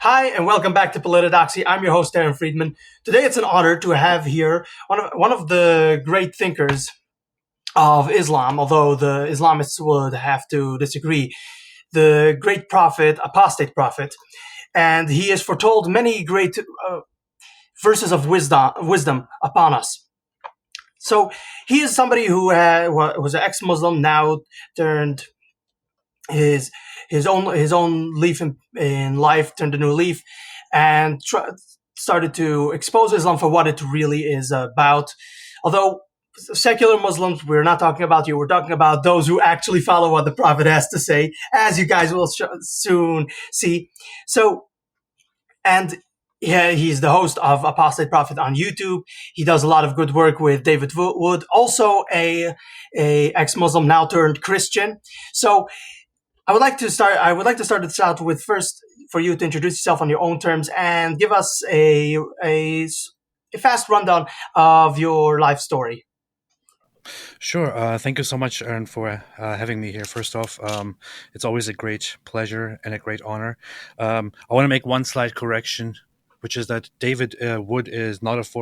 Hi, and welcome back to Politodoxy. I'm your host, Aaron Friedman. Today it's an honor to have here one of the great thinkers of Islam, although the Islamists would have to disagree, the great prophet, apostate prophet. And he has foretold many great verses of wisdom upon us. So he is somebody who was an ex-Muslim, now turned his his own leaf in life, turned a new leaf, and started to expose Islam for what it really is about. Although secular Muslims, we're not talking about you. We're talking about those who actually follow what the Prophet has to say, as you guys will soon see. So, and yeah, he's the host of Apostate Prophet on YouTube. He does a lot of good work with David Wood, also a ex-Muslim now turned Christian. So I would like to start this out with first for you to introduce yourself on your own terms and give us a fast rundown of your life story. Sure. Thank you so much, Aaron, for having me here. First off, it's always a great pleasure and a great honor. I want to make one slight correction, which is that David Wood is not is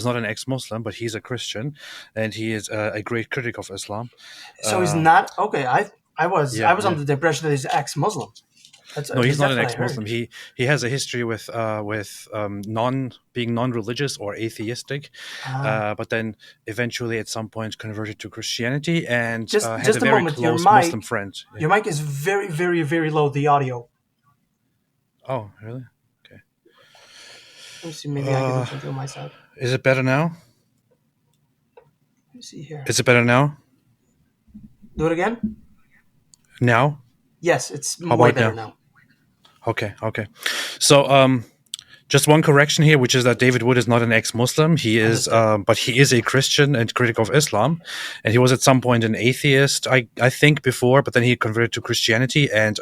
not an ex-Muslim, but he's a Christian, and he is a great critic of Islam. So he's Uh, not okay. I was yeah. under the impression that he's ex-Muslim. That's No, at he's least not that's an what I heard. ex-Muslim. He has a history with non-religious or atheistic, Ah, but then eventually at some point converted to Christianity and just had a just a very moment. close Muslim friend. Yeah. Your mic is very very very low. The audio. Oh, really? Okay. Let me see. Maybe I can do Uh, something on my side. is it better now? Let me see here. Is it better now? Do it again. Now? Yes, it's How way about better now? now. Okay, okay. So, just one correction here, which is that David Wood is not an ex-Muslim. He is, Understood. but he is a Christian and critic of Islam, and he was at some point an atheist, I think, before, but then he converted to Christianity, and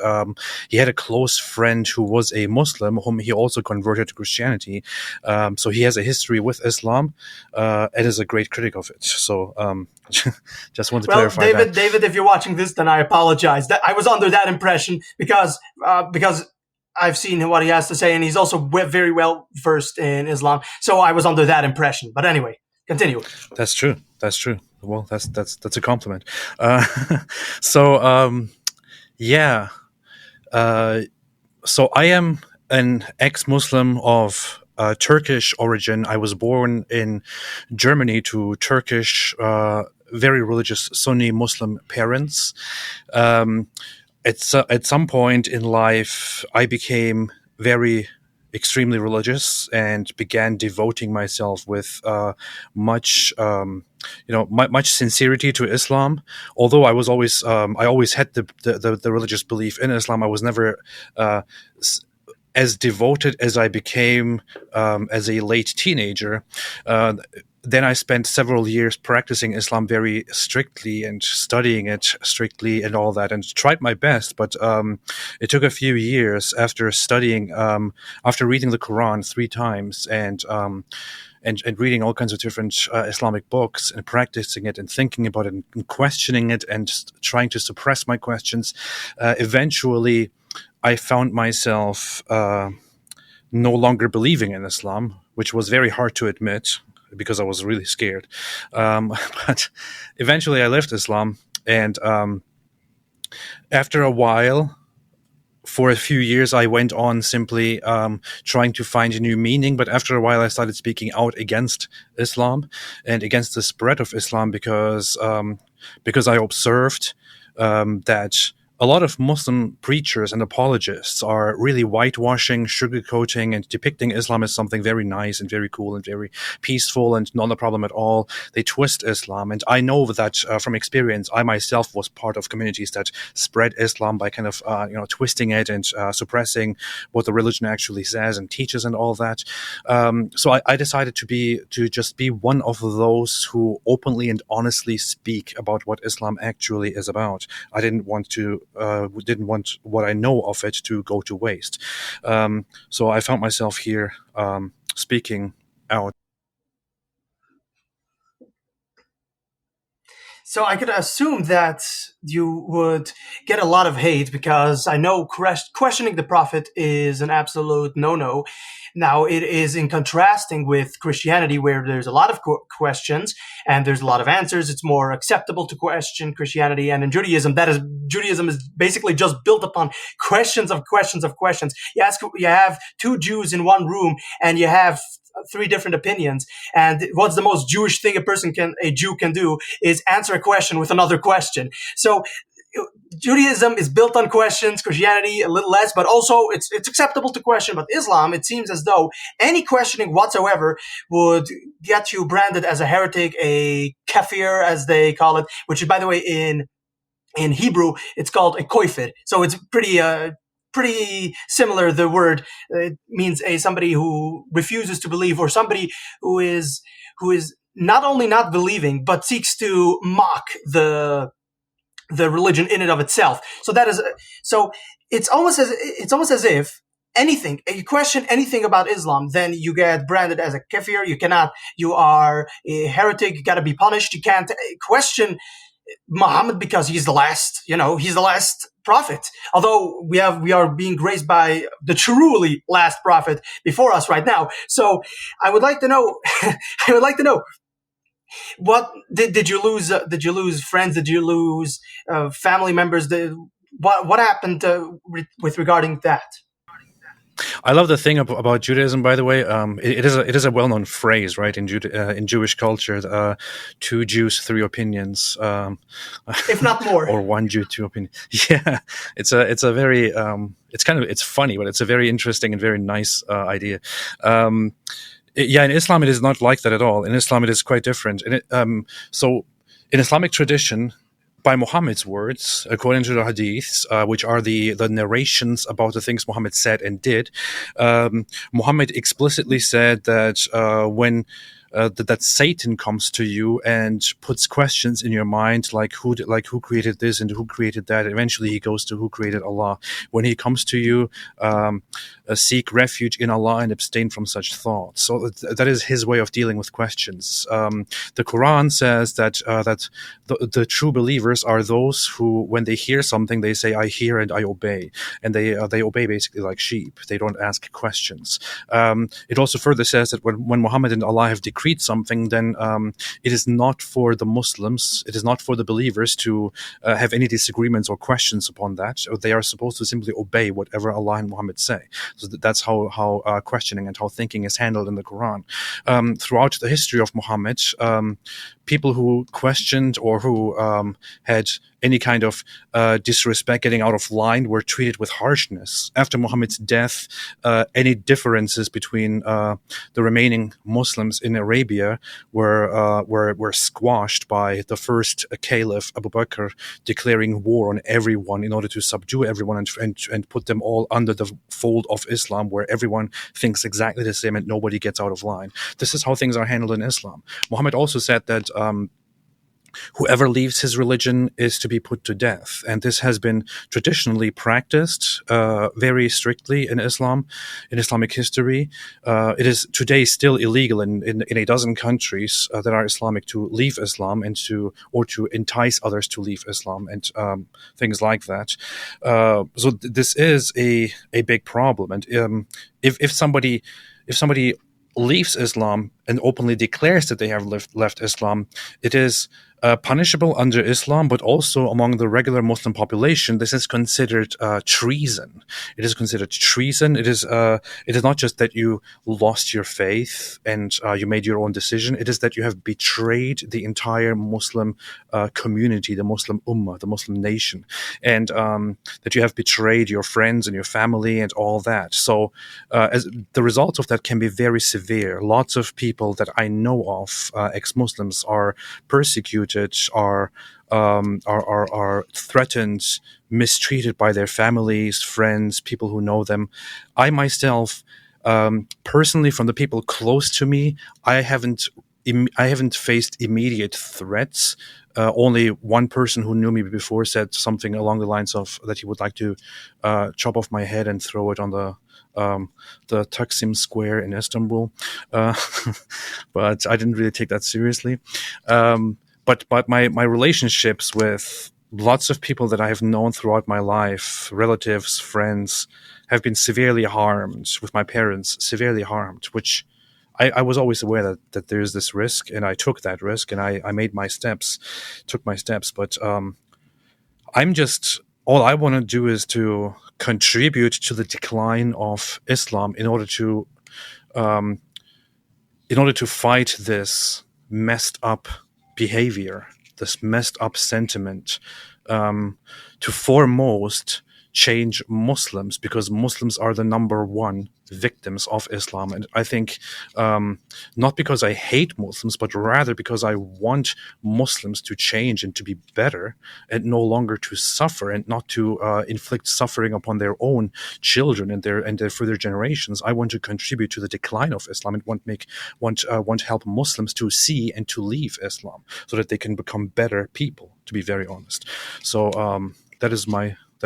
he had a close friend who was a Muslim, whom he also converted to Christianity. So he has a history with Islam, and is a great critic of it. So, just want to Well, clarify that. David, if you're watching this, then I apologize. That I was under that impression because I've seen what he has to say, and he's also very well versed in Islam. So I was under that impression. But anyway, continue. That's true. That's true. Well, that's a compliment. Uh, so, yeah. Uh, so I am an ex-Muslim of Turkish origin. I was born in Germany to Turkish, very religious Sunni Muslim parents. Um, at some point in life, I became very extremely religious and began devoting myself with much much sincerity to Islam. Although I always had the religious belief in Islam, I was never uh, as devoted as I became as a late teenager. Uh, then I spent several years practicing Islam very strictly and studying it strictly and all that, and tried my best. But it took a few years after studying, after reading the Quran 3 times, and reading all kinds of different Islamic books and practicing it and thinking about it and questioning it and trying to suppress my questions. Eventually, I found myself no longer believing in Islam, which was very hard to admit because I was really scared. But eventually I left Islam. And after a while, for a few years, I went on simply trying to find a new meaning. But after a while, I started speaking out against Islam and against the spread of Islam because I observed that a lot of Muslim preachers and apologists are really whitewashing, sugarcoating, and depicting Islam as something very nice and very cool and very peaceful and not a problem at all. They twist Islam. And I know that from experience, I myself was part of communities that spread Islam by kind of, twisting it and suppressing what the religion actually says and teaches and all that. So I decided to just be one of those who openly and honestly speak about what Islam actually is about. I didn't want what I know of it to go to waste. So I found myself here speaking out. So I could assume that you would get a lot of hate because I know questioning the prophet is an absolute no-no. Now it is in contrasting with Christianity, where there's a lot of questions and there's a lot of answers. It's more acceptable to question Christianity, and in Judaism, Judaism is basically just built upon questions of questions of questions. You have two Jews in one room, and you have three different opinions. And what's the most Jewish thing a Jew can do is answer a question with another question. So Judaism is built on questions, Christianity a little less, but also it's acceptable to question. But Islam, it seems as though any questioning whatsoever would get you branded as a heretic, a kafir, as they call it, which is, by the way, in Hebrew, it's called a koifir. So it's pretty similar. The word, it means somebody who refuses to believe, or somebody who is not only not believing but seeks to mock the religion in and of itself. So it's almost as if anything you question anything about Islam, then you get branded as a kafir. You are a heretic. You got to be punished. You can't question Muhammad because he's the last prophet. Although we are being graced by the truly last prophet before us right now. So I would like to know, what did you lose? Did you lose friends? Did you lose family members? What happened with regarding that? I love the thing about Judaism, by the way. It is a well-known phrase, right? In Jewish culture, two Jews, three opinions, If not more, or one Jew, two opinions. Yeah, it's a very it's funny, but it's a very interesting and very nice idea. In Islam, it is not like that at all. In Islam, it is quite different. So in Islamic tradition, by Muhammad's words, according to the hadiths, which are the narrations about the things Muhammad said and did, Muhammad explicitly said that when that Satan comes to you and puts questions in your mind, like who created this and who created that. Eventually, he goes to who created Allah. When he comes to you, seek refuge in Allah and abstain from such thoughts. So that is his way of dealing with questions. The Quran says that the true believers are those who, when they hear something, they say, "I hear and I obey," and they obey basically like sheep. They don't ask questions. It also further says that when Muhammad and Allah have decreed something, then it is not for the Muslims, it is not for the believers to have any disagreements or questions upon that. They are supposed to simply obey whatever Allah and Muhammad say. So that's how questioning and how thinking is handled in the Quran. Throughout the history of Muhammad, people who questioned or who had any kind of disrespect, getting out of line, were treated with harshness. After Muhammad's death, any differences between the remaining Muslims in Arabia were squashed by the first caliph, Abu Bakr, declaring war on everyone in order to subdue everyone and put them all under the fold of Islam, where everyone thinks exactly the same and nobody gets out of line. This is how things are handled in Islam. Muhammad also said that whoever leaves his religion is to be put to death. And this has been traditionally practiced very strictly in Islam, in Islamic history. It is today still illegal in a dozen countries that are Islamic to leave Islam and to entice others to leave Islam and things like that. So this is a big problem. And if somebody leaves Islam and openly declares that they have left Islam, it is punishable under Islam, but also among the regular Muslim population, this is considered treason. It is considered treason. It is not just that you lost your faith and you made your own decision. It is that you have betrayed the entire Muslim community, the Muslim ummah, the Muslim nation, and that you have betrayed your friends and your family and all that. So as the result of that can be very severe. Lots of people that I know of, ex-Muslims, are persecuted, are threatened, mistreated by their families, friends, people who know them. I myself, personally, from the people close to me, I haven't faced immediate threats. Only one person who knew me before said something along the lines of that he would like to chop off my head and throw it on the Taksim Square in Istanbul, but I didn't really take that seriously. but my relationships with lots of people that I have known throughout my life, relatives, friends, have been severely harmed, with my parents severely harmed, which I was always aware that there's this risk, and I took that risk, and I made my steps, took my steps. But I'm just, all I want to do is to contribute to the decline of Islam in order to fight this messed up behavior, this messed up sentiment, to foremost change Muslims, because Muslims are the number one victims of Islam. And I think not because I hate Muslims, but rather because I want Muslims to change and to be better, and no longer to suffer, and not to inflict suffering upon their own children and their further generations. I want to contribute to the decline of Islam, and want to help Muslims to see and to leave Islam so that they can become better people, to be very honest. So that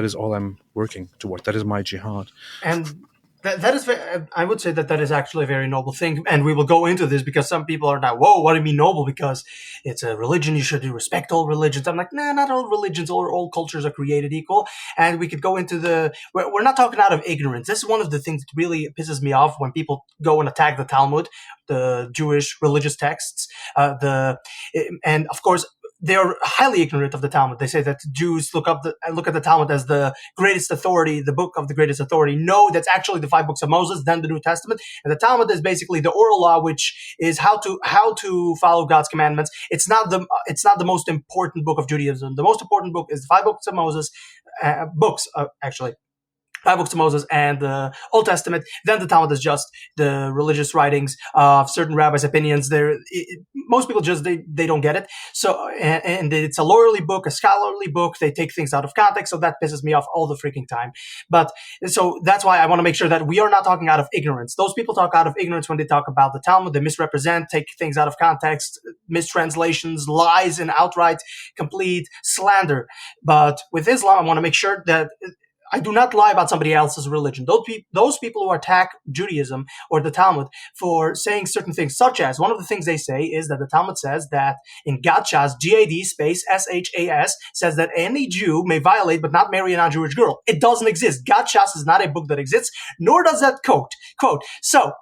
is all I'm working toward. That is my jihad. And that is, I would say that is actually a very noble thing. And we will go into this because some people are now, whoa, what do you mean noble? Because it's a religion, you should respect all religions. I'm like, nah, not all religions or all cultures are created equal. And we could go into we're not talking out of ignorance. This is one of the things that really pisses me off when people go and attack the Talmud, the Jewish religious texts, and of course, they are highly ignorant of the Talmud. They say that Jews look at the Talmud as the greatest authority, the book of the greatest authority. No, that's actually the 5 books of Moses, then the New Testament. And the Talmud is basically the oral law, which is how to follow God's commandments. It's not the most important book of Judaism. The most important book is the 5 books of Moses, actually. 5 books of Moses and the Old Testament. Then the Talmud is just the religious writings of certain rabbis' opinions. Most people just they don't get it. So and it's a lawyerly book, a scholarly book. They take things out of context, so that pisses me off all the freaking time. But so that's why I want to make sure that we are not talking out of ignorance. Those people talk out of ignorance when they talk about the Talmud. They misrepresent, take things out of context, mistranslations, lies, and outright complete slander. But with Islam, I want to make sure that I do not lie about somebody else's religion. Those people who attack Judaism or the Talmud for saying certain things, such as one of the things they say is that the Talmud says that in Gadshas, G-A-D space S-H-A-S, says that any Jew may violate but not marry a non-Jewish girl. It doesn't exist. Gadshas is not a book that exists, nor does that quote. So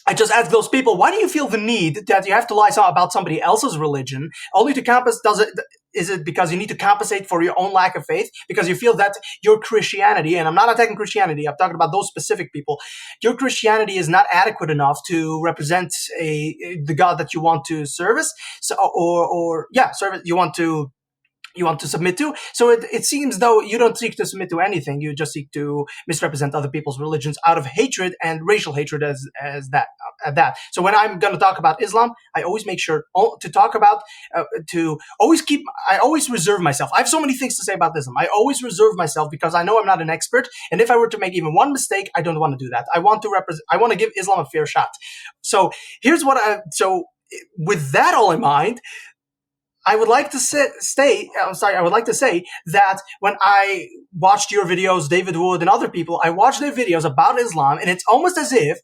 I just ask those people, why do you feel the need that you have to lie about somebody else's religion only to compensate? Is it because you need to compensate for your own lack of faith? Because you feel that your Christianity, and I'm not attacking Christianity, I'm talking about those specific people, your Christianity is not adequate enough to represent the God that you want to service, service you want to submit to. So it seems though you don't seek to submit to anything. You just seek to misrepresent other people's religions out of hatred and racial hatred as that. So when I'm going to talk about Islam, I always make sure to talk about, I always reserve myself. I have so many things to say about Islam. I always reserve myself because I know I'm not an expert. And if I were to make even one mistake, I don't want to do that. I want to give Islam a fair shot. So with that all in mind, I would like to say that when I watched your videos, David Wood and other people, I watched their videos about Islam, and it's almost as if,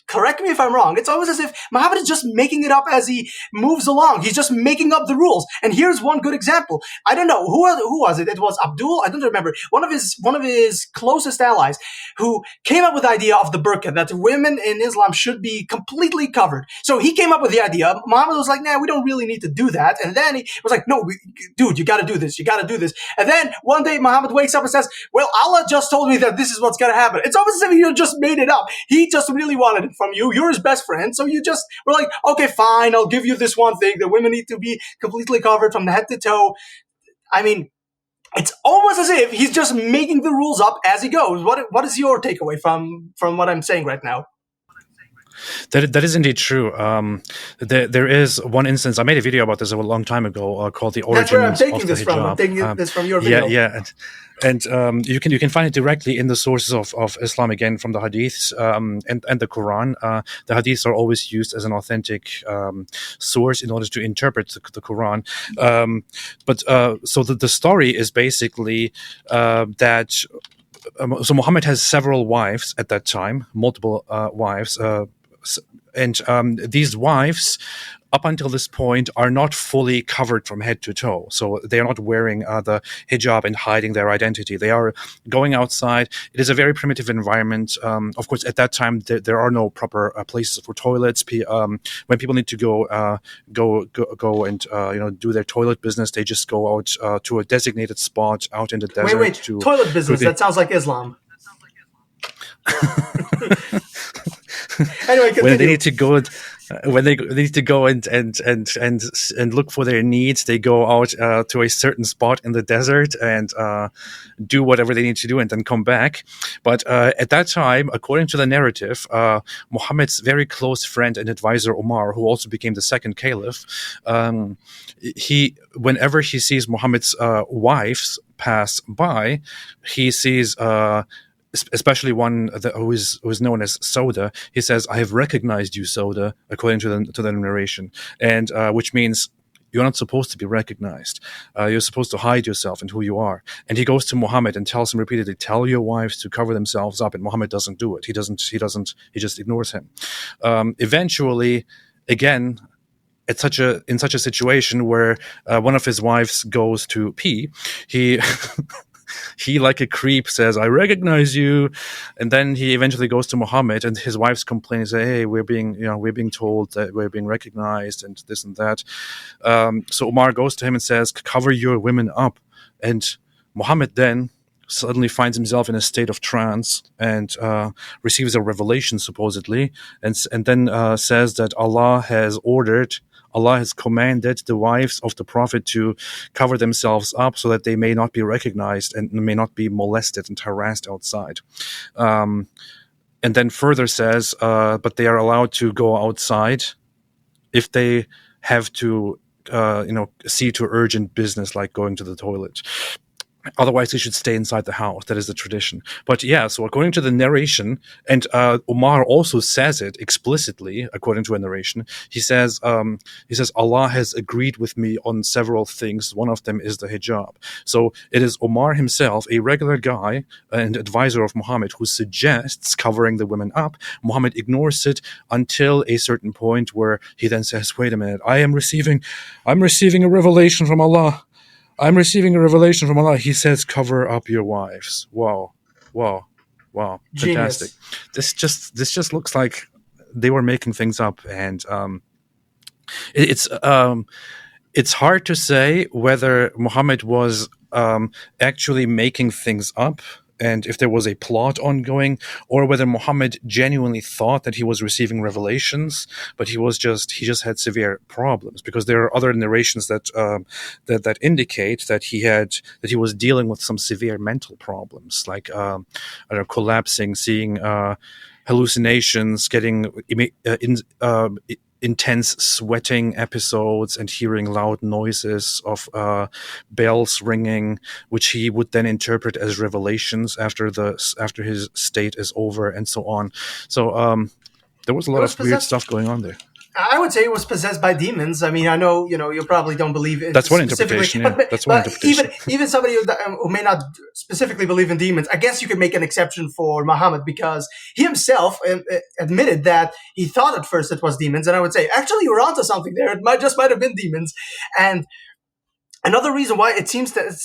correct me if I'm wrong, it's almost as if Muhammad is just making it up as he moves along. He's just making up the rules. And here's one good example. I don't know, who was it? It was Abdul, I don't remember. One of his closest allies who came up with the idea of the burqa, that women in Islam should be completely covered. So he came up with the idea. Muhammad was like, nah, we don't really need to do that. And then he was like, no, dude, you gotta do this. You gotta do this. And then one day Muhammad wakes up and says, well, Allah just told me that this is what's gonna happen. It's almost as if you just made it up. He just really wanted it from you. You're his best friend. So you just were like, okay, fine, I'll give you this one thing. The women need to be completely covered from the head to toe. I mean, it's almost as if he's just making the rules up as he goes. What is your takeaway from what I'm saying right now? That is indeed true. There is one instance. I made a video about this a long time ago called "The Origins of the Hijab." That's where I'm taking this from. I'm taking this from your video. Yeah. And you can find it directly in the sources of Islam, again from the Hadiths and the Quran. The Hadiths are always used as an authentic source in order to interpret the Quran. So the story is basically that. So Muhammad has several wives at that time, multiple wives, and these wives up until this point, are not fully covered from head to toe. So they are not wearing the hijab and hiding their identity. They are going outside. It is a very primitive environment. Of course, at that time, there are no proper places for toilets. When people need to go and do their toilet business, they just go out to a designated spot out in the desert. Wait, toilet business? That sounds like Islam. Anyway, continue. When they need to go and look for their needs, they go out to a certain spot in the desert and do whatever they need to do and then come back. But at that time, according to the narrative, Muhammad's very close friend and advisor Umar, who also became the second caliph, whenever he sees Muhammad's wives pass by, he sees especially one who is known as Sauda. He says, "I have recognized you, Sauda," according to the narration, and which means you're not supposed to be recognized. You're supposed to hide yourself and who you are. And he goes to Muhammad and tells him repeatedly, "Tell your wives to cover themselves up." And Muhammad doesn't do it. He just ignores him. Eventually, again, in such a situation where one of his wives goes to pee, he like a creep says, "I recognize you," and then he eventually goes to Muhammad, and his wives complain and say, "Hey, we're being told that we're being recognized and this and that." So Umar goes to him and says, "Cover your women up," and Muhammad then suddenly finds himself in a state of trance and receives a revelation supposedly, and then says that Allah has commanded the wives of the Prophet to cover themselves up so that they may not be recognized and may not be molested and harassed outside. And then further says, but they are allowed to go outside if they have to, see to urgent business like going to the toilet. Otherwise, they should stay inside the house. That is the tradition. But yeah, so according to the narration, and Umar also says it explicitly, according to a narration, he says, Allah has agreed with me on several things. One of them is the hijab. So it is Umar himself, a regular guy and advisor of Muhammad, who suggests covering the women up. Muhammad ignores it until a certain point where he then says, "Wait a minute, I'm receiving a revelation from Allah. I'm receiving a revelation from Allah." He says, "Cover up your wives." Wow. Fantastic. Genius. This just looks like they were making things up, and it's hard to say whether Muhammad was actually making things up and if there was a plot ongoing, or whether Muhammad genuinely thought that he was receiving revelations, but he just had severe problems, because there are other narrations that indicate that he was dealing with some severe mental problems, like collapsing, seeing hallucinations, getting intense sweating episodes, and hearing loud noises of bells ringing, which he would then interpret as revelations after his state is over, and so on. So there was a lot of weird stuff going on there. I would say it was possessed by demons. I mean, I know, you probably don't believe in. That's one interpretation. Yeah. That's one interpretation. Even somebody who may not specifically believe in demons, I guess you could make an exception for Muhammad, because he himself admitted that he thought at first it was demons. And I would say, actually, you're onto something there. It might have been demons. And another reason why it seems that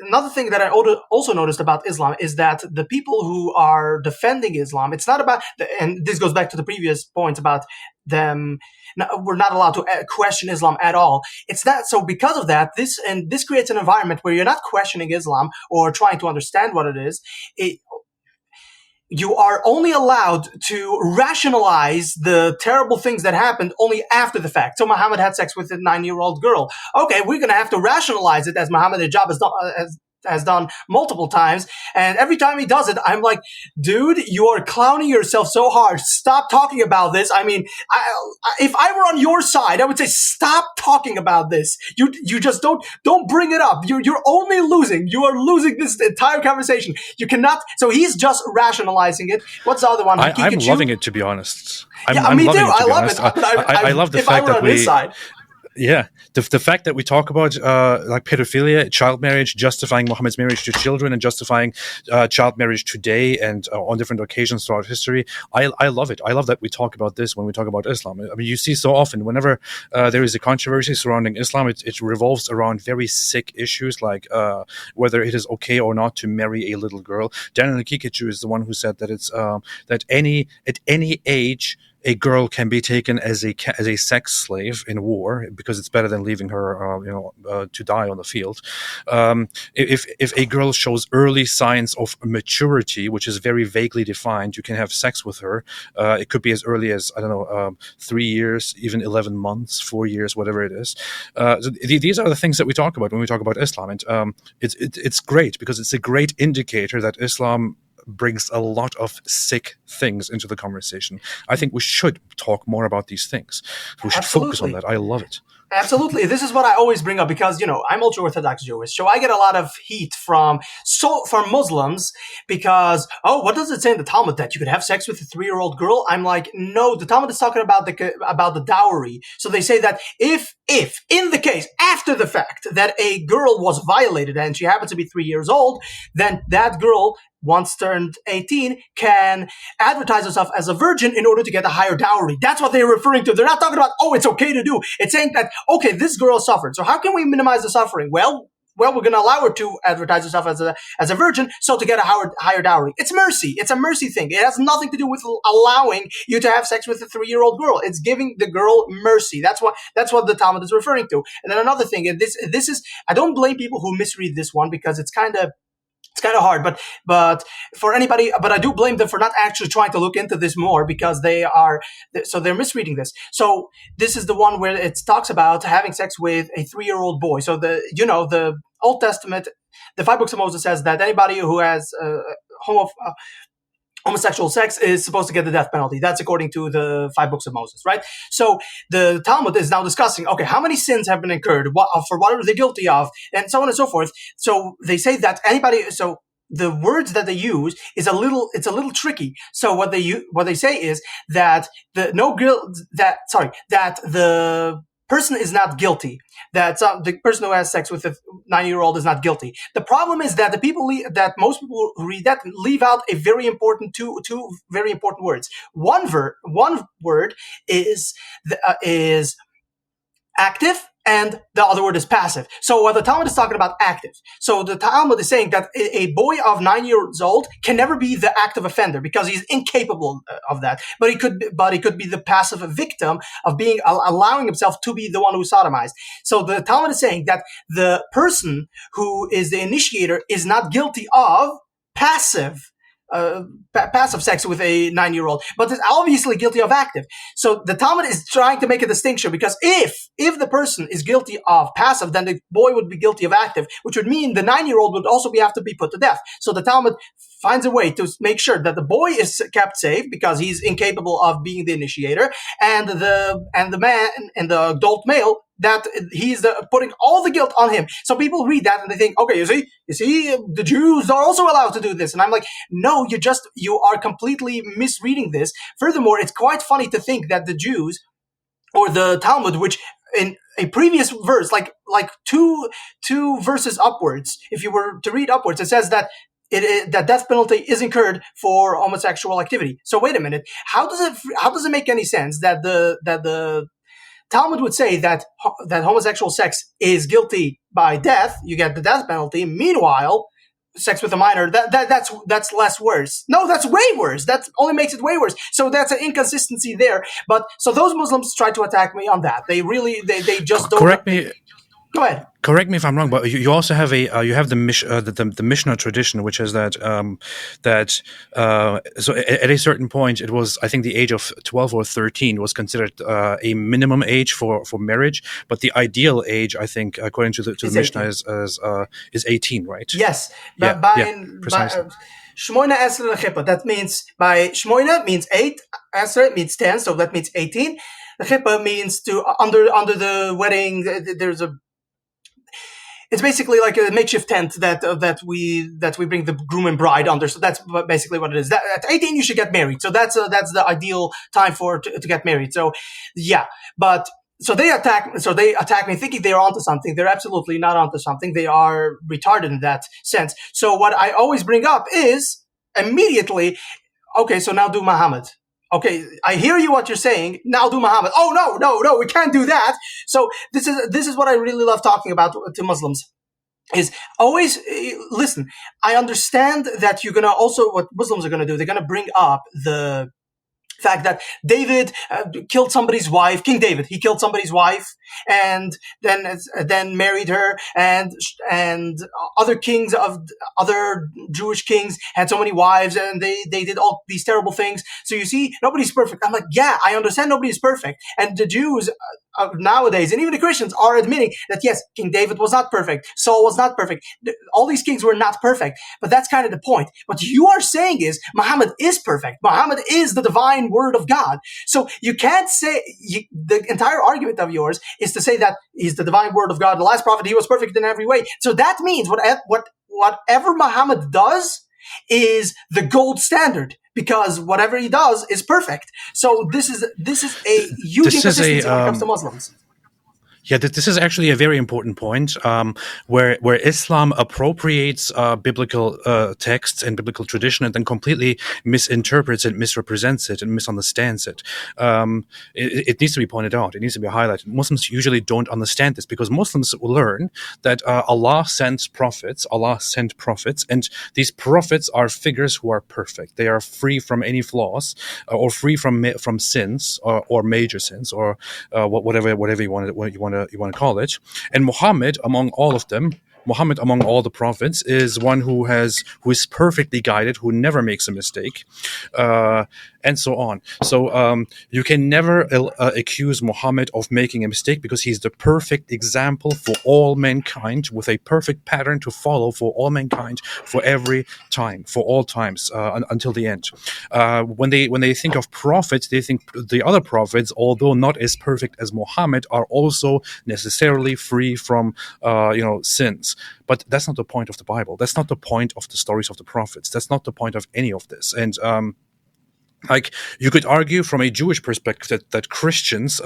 another thing that I also noticed about Islam is that the people who are defending Islam, it's not about, and this goes back to the previous point about them, we're not allowed to question Islam at all. It's not so because of that. This creates an environment where you're not questioning Islam or trying to understand what it is. You are only allowed to rationalize the terrible things that happened only after the fact. So Muhammad had sex with a 9-year-old girl. Okay, we're going to have to rationalize it, as Muhammad Hijab has done multiple times. And every time he does it, I'm like, dude, you are clowning yourself so hard. Stop talking about this. I mean, if I were on your side, I would say, stop talking about this. You just don't bring it up. You're only losing. You are losing this entire conversation. You cannot. So he's just rationalizing it. What's the other one? I'm loving it, to be honest. Me too. I love it. I love the fact that we. Yeah, the fact that we talk about like pedophilia, child marriage, justifying Muhammad's marriage to children, and justifying child marriage today and on different occasions throughout history, I love it. I love that we talk about this when we talk about Islam. I mean, you see so often whenever there is a controversy surrounding Islam, it revolves around very sick issues like whether it is okay or not to marry a little girl. Daniel Kikuchu is the one who said that it's that at any age a girl can be taken as a sex slave in war because it's better than leaving her, to die on the field. If a girl shows early signs of maturity, which is very vaguely defined, you can have sex with her. It could be as early as 3 years, even 11 months, 4 years, whatever it is. So these are the things that we talk about when we talk about Islam, and it's great because it's a great indicator that Islam brings a lot of sick things into the conversation. I think we should talk more about these things. We should focus on that. I love it. Absolutely. This is what I always bring up because, I'm ultra-Orthodox Jewish. So I get a lot of heat from Muslims because, what does it say in the Talmud that you could have sex with a 3-year-old girl? I'm like, no, the Talmud is talking about the dowry. So they say that if in the case after the fact that a girl was violated and she happens to be 3 years old, then that girl, once turned 18, can advertise herself as a virgin in order to get a higher dowry. That's what they're referring to. They're not talking about, it's okay to do. It's saying that, okay, this girl suffered. So how can we minimize the suffering? Well, we're going to allow her to advertise herself as a virgin, so to get a higher dowry. It's mercy. It's a mercy thing. It has nothing to do with allowing you to have sex with a 3-year-old girl. It's giving the girl mercy. That's what the Talmud is referring to. And then another thing, and this is, I don't blame people who misread this one because it's kind of hard, but for anybody, but I do blame them for not actually trying to look into this more because they're misreading this. So this is the one where it talks about having sex with a 3-year-old boy. So the Old Testament, the 5 books of Moses says that anybody who has homosexual sex is supposed to get the death penalty. That's according to the 5 books of Moses, right? So the Talmud is now discussing, okay, how many sins have been incurred, for what are they guilty of, and so on and so forth. So they say that so the words that they use it's a little tricky. So what they say is that the person is not guilty. That the person who has sex with a 9-year-old is not guilty. The problem is that most people who read that leave out a very important two very important words. One word is active, and the other word is passive. So what the Talmud is talking about, active. So the Talmud is saying that a boy of 9 years old can never be the active offender because he's incapable of that. But he could be the passive victim of allowing himself to be the one who's sodomized. So the Talmud is saying that the person who is the initiator is not guilty of passive sex with a 9-year-old, but is obviously guilty of active. So the Talmud is trying to make a distinction because if the person is guilty of passive, then the boy would be guilty of active, which would mean the 9-year-old would also have to be put to death. So the Talmud finds a way to make sure that the boy is kept safe because he's incapable of being the initiator, and the man and the adult male, that he's putting all the guilt on him. So people read that and they think, okay, you see, the Jews are also allowed to do this. And I'm like, no, you are completely misreading this. Furthermore, it's quite funny to think that the Jews or the Talmud, which in a previous verse, like two verses upwards, if you were to read upwards, it says that that death penalty is incurred for homosexual activity. So wait a minute, how does it make any sense that the Talmud would say that homosexual sex is guilty by death? You get the death penalty. Meanwhile, sex with a minor, that's less worse. No, that's way worse. That only makes it way worse. So that's an inconsistency there. But so those Muslims try to attack me on that. They really they just don't. Correct me. Go ahead. Correct me if I'm wrong, but you also have the Mishnah tradition, which is that so at a certain point, it was, I think, the age of 12 or 13 was considered a minimum age for marriage, but the ideal age, I think, according to the Mishnah, is 18, right? Yes, precisely. Shmoina Esra Lechippah. That means by Shmoina means 8, Esra means 10, so that means 18. Lechippah means to under the wedding. It's basically like a makeshift tent that we bring the groom and bride under. So that's basically what it is. At 18, you should get married. So that's the ideal time to get married. So yeah, but So they attack me thinking they're onto something. They're absolutely not onto something. They are retarded in that sense. So what I always bring up is immediately, okay, so now do Muhammad. Okay, I hear you what you're saying. Now do Muhammad. Oh no, we can't do that. So this is what I really love talking about to Muslims is always listen. I understand that you're gonna also what Muslims are gonna do. They're gonna bring up the fact that David killed somebody's wife. King David, he killed somebody's wife, and then married her, and other kings of other Jewish kings had so many wives, and they did all these terrible things. So you see, nobody's perfect. I'm like, yeah, I understand nobody's perfect, and the Jews nowadays, and even the Christians are admitting that yes, King David was not perfect, Saul was not perfect, all these kings were not perfect. But that's kind of the point. What you are saying is Muhammad is perfect. Muhammad is the divine word of God. So you can't say the entire argument of yours is to say that he's the divine word of God. The last prophet, he was perfect in every way. So that means whatever Muhammad does is the gold standard because whatever he does is perfect. So this is a huge inconsistency when it comes to Muslims. Yeah, this is actually a very important point where Islam appropriates biblical texts and biblical tradition and then completely misinterprets it, misrepresents it, and misunderstands it. It needs to be pointed out. It needs to be highlighted. Muslims usually don't understand this because Muslims learn that Allah sent prophets, and these prophets are figures who are perfect. They are free from any flaws or free from sins or major sins or whatever you want to call it. And Muhammad, among all of them, Muhammad among all the prophets is one who is perfectly guided, who never makes a mistake, and so on. So you can never accuse Muhammad of making a mistake because he's the perfect example for all mankind, with a perfect pattern to follow for all mankind, for every time, for all times until the end. When they think of prophets, they think the other prophets, although not as perfect as Muhammad, are also necessarily free from sins. But that's not the point of the Bible. That's not the point of the stories of the prophets. That's not the point of any of this. And like you could argue from a Jewish perspective that Christians,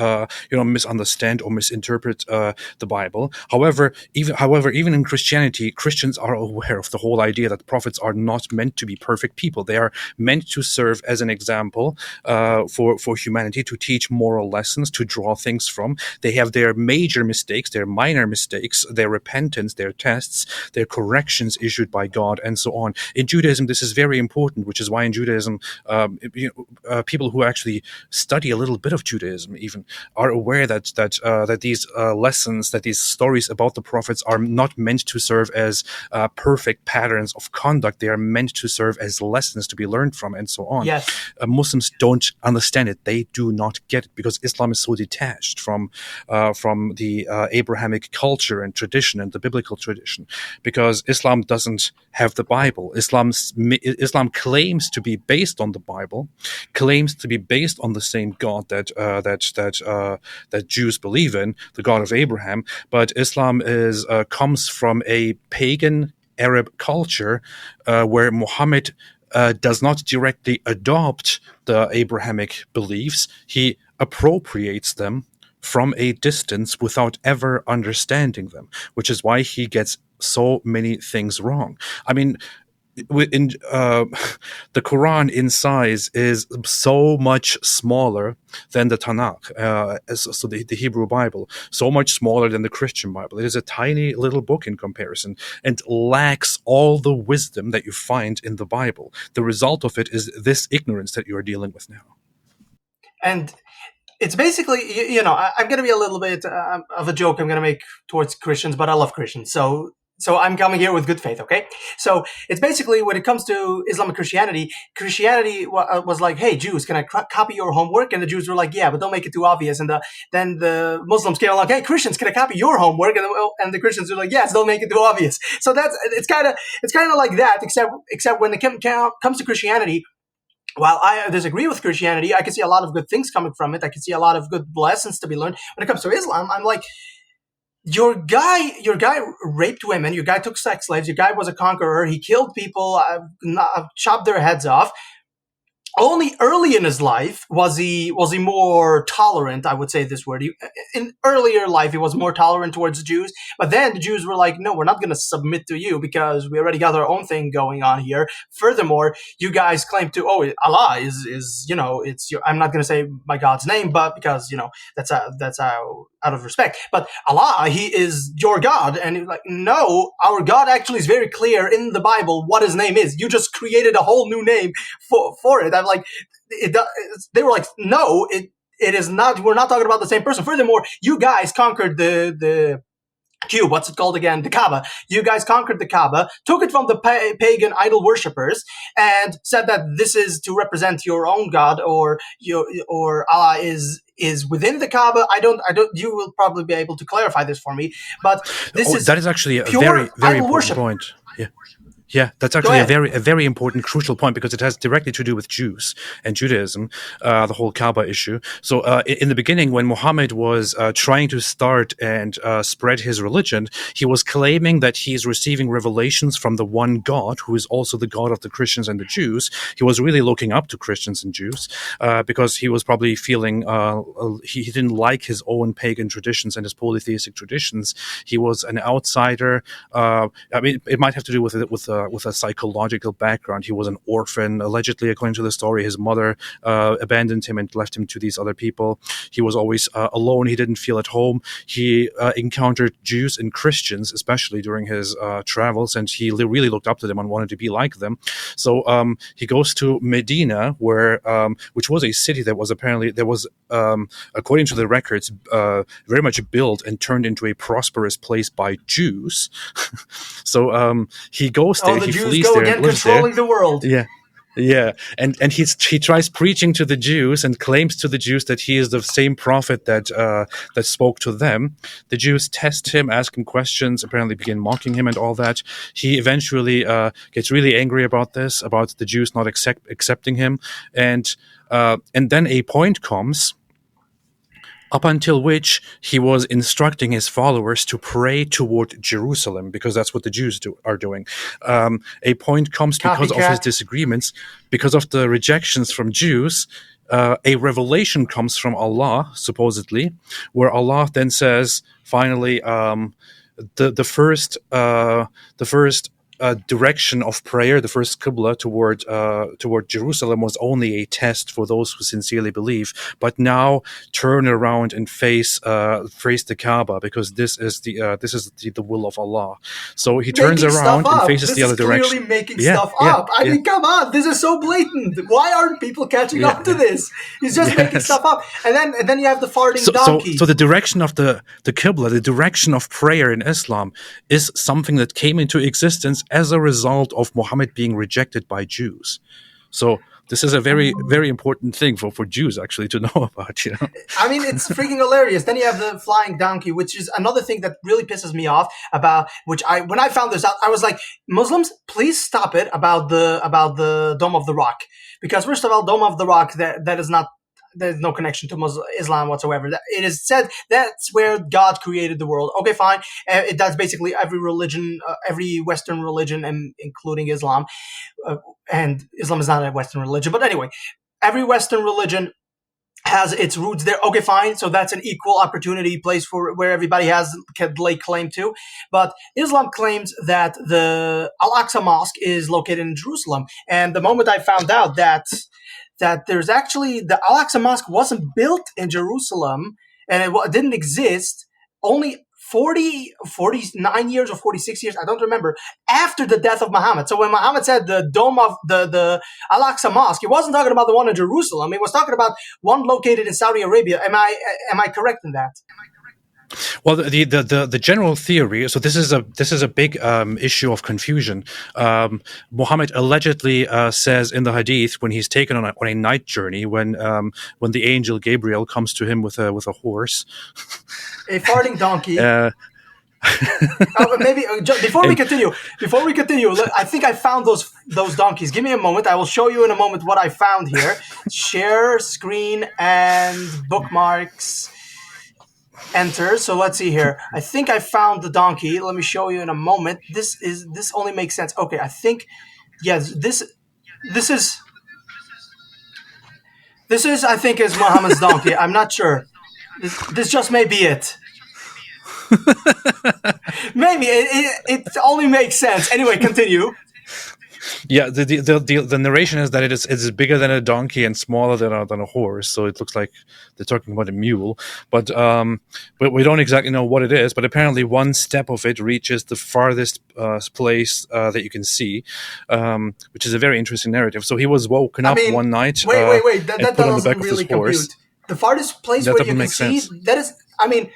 misunderstand or misinterpret the Bible. However, even in Christianity, Christians are aware of the whole idea that prophets are not meant to be perfect people. They are meant to serve as an example for humanity, to teach moral lessons, to draw things from. They have their major mistakes, their minor mistakes, their repentance, their tests, their corrections issued by God, and so on. In Judaism, this is very important, which is why in Judaism, people who actually study a little bit of Judaism even are aware that these lessons, that these stories about the prophets are not meant to serve as perfect patterns of conduct. They are meant to serve as lessons to be learned from, and so on. Yes. Muslims don't understand it. They do not get it because Islam is so detached from the Abrahamic culture and tradition and the biblical tradition. Because Islam doesn't have the Bible. Islam claims to be based on the Bible, claims to be based on the same God that Jews believe in, the God of Abraham. But Islam comes from a pagan Arab culture where Muhammad does not directly adopt the Abrahamic beliefs. He appropriates them from a distance without ever understanding them, which is why he gets so many things wrong. I mean, the Quran in size is so much smaller than the Tanakh, so the Hebrew Bible, so much smaller than the Christian Bible. It is a tiny little book in comparison and lacks all the wisdom that you find in the Bible. The result of it is this ignorance that you are dealing with now. And it's basically, I'm going to be a little bit of a joke I'm going to make towards Christians, but I love Christians. So I'm coming here with good faith, okay? So it's basically, when it comes to Islam and Christianity was like, hey, Jews, can I copy your homework? And the Jews were like, yeah, but don't make it too obvious. And then the Muslims came along, hey, Christians, can I copy your homework? And the Christians were like, yes, don't make it too obvious. So it's kind of like that, except when it comes to Christianity, while I disagree with Christianity, I can see a lot of good things coming from it. I can see a lot of good lessons to be learned. When it comes to Islam, I'm like, your guy raped women. Your guy took sex slaves. Your guy was a conqueror. He killed people, chopped their heads off. only early in his life was he more tolerant. I would say this word. In earlier life, he was more tolerant towards the Jews. But then the Jews were like, "No, we're not going to submit to you because we already got our own thing going on here. Furthermore, you guys claim to Allah is it's your. I'm not going to say my God's name, but because that's how out of respect. But Allah, He is your God, and he's like, no, our God actually is very clear in the Bible what His name is. You just created a whole new name for it. I'm like, they were like, no, it is not. We're not talking about the same person. Furthermore, you guys conquered the cube. What's it called again? The Caba. You guys conquered the Caba, took it from the pagan idol worshippers, and said that this is to represent your own God, or Allah is within the Kaaba. I don't. You will probably be able to clarify this for me. But this Oh, is that is actually a pure very, very idol important worship. point. Yeah. Yeah, that's Go actually ahead. a very important, crucial point because it has directly to do with Jews and Judaism, the whole Kaaba issue. So, in the beginning, when Muhammad was trying to start and spread his religion, he was claiming that he is receiving revelations from the one God, who is also the God of the Christians and the Jews. He was really looking up to Christians and Jews because he was probably feeling he didn't like his own pagan traditions and his polytheistic traditions. He was an outsider. I mean, it might have to do with a psychological background. He was an orphan, allegedly, according to the story. His mother abandoned him and left him to these other people. He was always alone. He didn't feel at home. He encountered Jews and Christians, especially during his travels, and he really looked up to them and wanted to be like them. So he goes to Medina, which was a city that was apparently according to the records, very much built and turned into a prosperous place by Jews. So he goes there, The he Jews flees go there and again, lives there. controlling the world. Yeah. Yeah, and he tries preaching to the Jews and claims to the Jews that he is the same prophet that spoke to them. The Jews test him, ask him questions, apparently begin mocking him and all that. He eventually gets really angry about this, about the Jews not accepting him, and then a point comes up until which he was instructing his followers to pray toward Jerusalem, because that's what the Jews are doing. A point comes because of his Copycat. disagreements, because of the rejections from Jews. A revelation comes from Allah, supposedly, where Allah then says, finally, the first direction of prayer, the first qibla toward Jerusalem, was only a test for those who sincerely believe. But now turn around and face the Kaaba, because this is the will of Allah. So he turns Making stuff around and up. faces This the is other clearly direction. making Yeah, stuff yeah, up. I yeah. mean, come on, this is so blatant. Why aren't people catching Yeah, up to yeah. this? He's just making Yes. stuff up. And then you have the farting So, donkey. the direction of the Qibla, the direction of prayer in Islam, is something that came into existence as a result of Muhammad being rejected by Jews. So this is a very, very important thing for Jews actually to know about. I mean, it's freaking hilarious. Then you have the flying donkey, which is another thing that really pisses me off about, when I found this out, I was like, Muslims, please stop it about the Dome of the Rock. Because first of all, Dome of the Rock, that is not, there's no connection to Islam whatsoever. It is said that's where God created the world. Okay, fine. That's basically every religion, every Western religion, and including Islam. And Islam is not a Western religion, but anyway, every Western religion has its roots there. Okay, fine. So that's an equal opportunity place for where everybody can lay claim to. But Islam claims that the Al-Aqsa Mosque is located in Jerusalem. And the moment I found out that there's actually, the Al-Aqsa Mosque wasn't built in Jerusalem, and it didn't exist only 49 years or 46 years, I don't remember, after the death of Muhammad. So when Muhammad said the dome of the Al-Aqsa Mosque, he wasn't talking about the one in Jerusalem. He was talking about one located in Saudi Arabia. Am I correct in that? Well, the general theory. So this is a big issue of confusion. Muhammad allegedly says in the Hadith, when he's taken on a night journey, when the angel Gabriel comes to him with a horse, A farting donkey. Maybe before we continue, I think I found those donkeys. Give me a moment. I will show you in a moment what I found here. Share screen and bookmarks. Enter. So let's see here. I think I found the donkey. Let me show you in a moment. This only makes sense. Okay, I think yes. This is This is, I think, is Muhammad's donkey. I'm not sure. This just may be it. Maybe it only makes sense. Anyway, continue. Yeah, the narration is that it's bigger than a donkey and smaller than a horse, so it looks like they're talking about a mule. But we don't exactly know what it is. But apparently, one step of it reaches the farthest place that you can see, which is a very interesting narrative. So he was woken up one night. Wait. And That put on the doesn't back of really his horse. compute. The farthest place That where you doesn't can make see, sense. that is, I mean,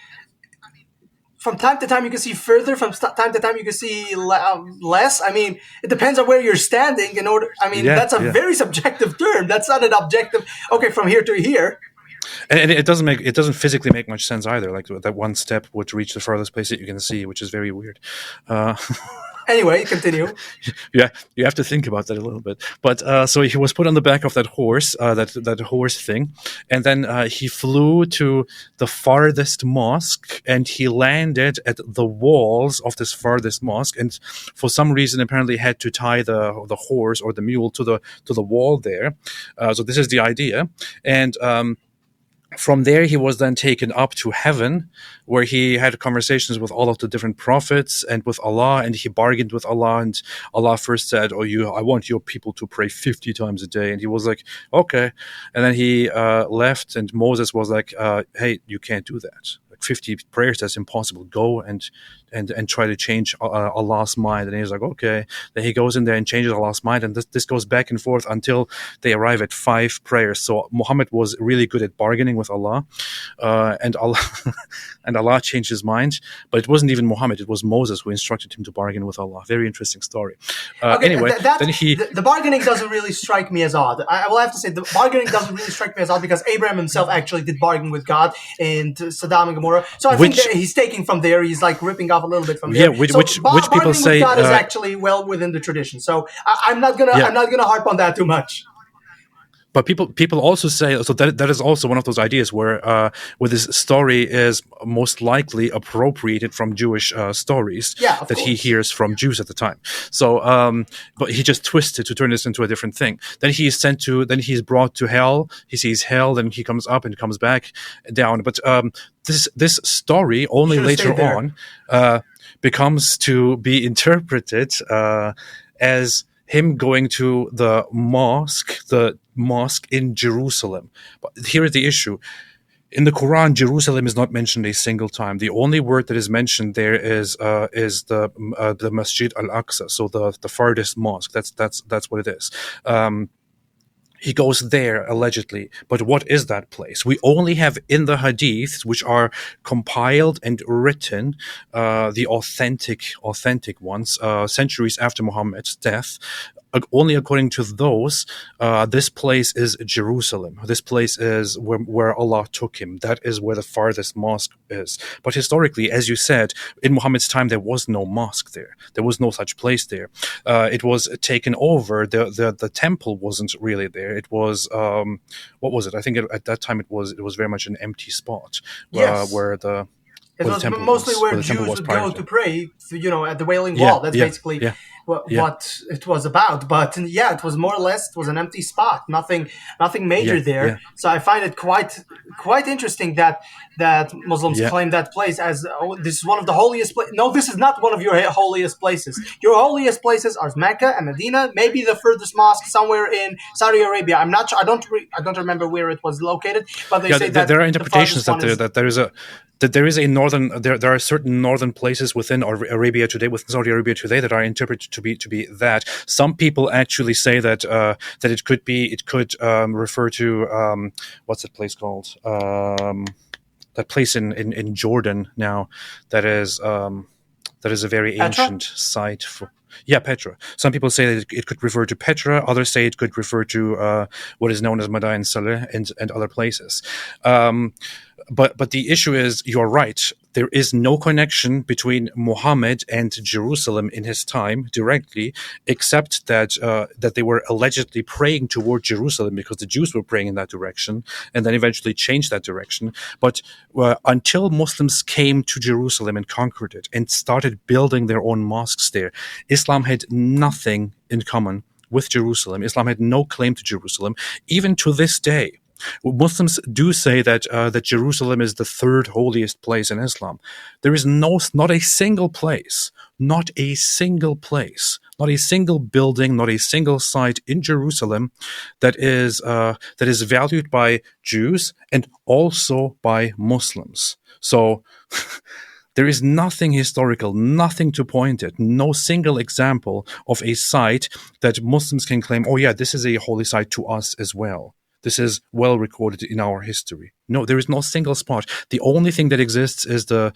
from time to time you can see further. From time to time you can see less. I mean, it depends on where you're standing. That's a very subjective term. That's not an objective. Okay, from here to here. And it doesn't physically make much sense either. Like that one step would reach the farthest place that you can see, which is very weird. Anyway, continue. Yeah, you have to think about that a little bit. But so he was put on the back of that horse, that horse thing, and then he flew to the farthest mosque, and he landed at the walls of this farthest mosque, and for some reason apparently had to tie the horse or the mule to the wall there. So this is the idea, and. From there, he was then taken up to heaven, where he had conversations with all of the different prophets and with Allah, and he bargained with Allah. And Allah first said, I want your people to pray 50 times a day. And he was like, okay. And then he left, and Moses was like, hey, you can't do that. 50 prayers, that's impossible. Go and try to change Allah's mind. And he's like, okay. Then he goes in there and changes Allah's mind, and this goes back and forth until they arrive at 5 prayers. So Muhammad was really good at bargaining with Allah, and Allah and Allah changed his mind. But it wasn't even Muhammad; it was Moses who instructed him to bargain with Allah. Very interesting story. Anyway, then the bargaining doesn't really strike me as odd. I will have to say the bargaining doesn't really strike me as odd, because Abraham himself actually did bargain with God in Sodom and Gomorrah. So I think that he's taking from there. He's like ripping off a little bit from there. Yeah, which people say with God is actually well within the tradition. So I'm not gonna harp on that too much. But people also say, so that is also one of those ideas where this story is most likely appropriated from Jewish stories that he hears from Jews at the time. So, but he just twisted to turn this into a different thing. Then he is then he's brought to hell. He sees hell, then he comes up and comes back down. But this story only later on becomes to be interpreted as him going to the mosque in Jerusalem. But here is the issue. In the Quran, Jerusalem is not mentioned a single time. The only word that is mentioned there is the Masjid al-Aqsa, so the farthest mosque. That's what it is. He goes there allegedly, but what is that place? We only have in the hadiths, which are compiled and written, the authentic ones, centuries after Muhammad's death. Only according to those, this place is Jerusalem. This place is where Allah took him. That is where the farthest mosque is. But historically, as you said, in Muhammad's time, there was no mosque there. There was no such place there. It was taken over. The temple wasn't really there. It was, what was it? I think at that time it was very much an empty spot. Yes. Where the It was mostly where Jews would go to pray, at the Wailing Wall. That's basically what it was about. But it was more or less, it was an empty spot. Nothing major there. Yeah. So I find it quite interesting that Muslims claim that place as, this is one of the holiest places. No, this is not one of your holiest places. Your holiest places are Mecca and Medina, maybe the furthest mosque somewhere in Saudi Arabia. I'm not sure. I don't remember where it was located, but they say that there are interpretations that there is a northern. There are certain northern places within Arabia today, within Saudi Arabia today, that are interpreted to be that. Some people actually say that it could refer to what's that place called? That place in Jordan now that is a very ancient site for. Yeah, Petra. Some people say that it could refer to Petra. Others say it could refer to what is known as Madain Saleh and other places. But the issue is, you're right. There is no connection between Muhammad and Jerusalem in his time directly, except that they were allegedly praying toward Jerusalem because the Jews were praying in that direction, and then eventually changed that direction. But until Muslims came to Jerusalem and conquered it and started building their own mosques there, Islam had nothing in common with Jerusalem. Islam had no claim to Jerusalem. Even to this day, Muslims do say that that Jerusalem is the third holiest place in Islam. There is not a single place, not a single place, not a single building, not a single site in Jerusalem that is valued by Jews and also by Muslims. So there is nothing historical, nothing to point at, no single example of a site that Muslims can claim, oh yeah, this is a holy site to us as well. This is well recorded in our history. No, there is no single spot. The only thing that exists is the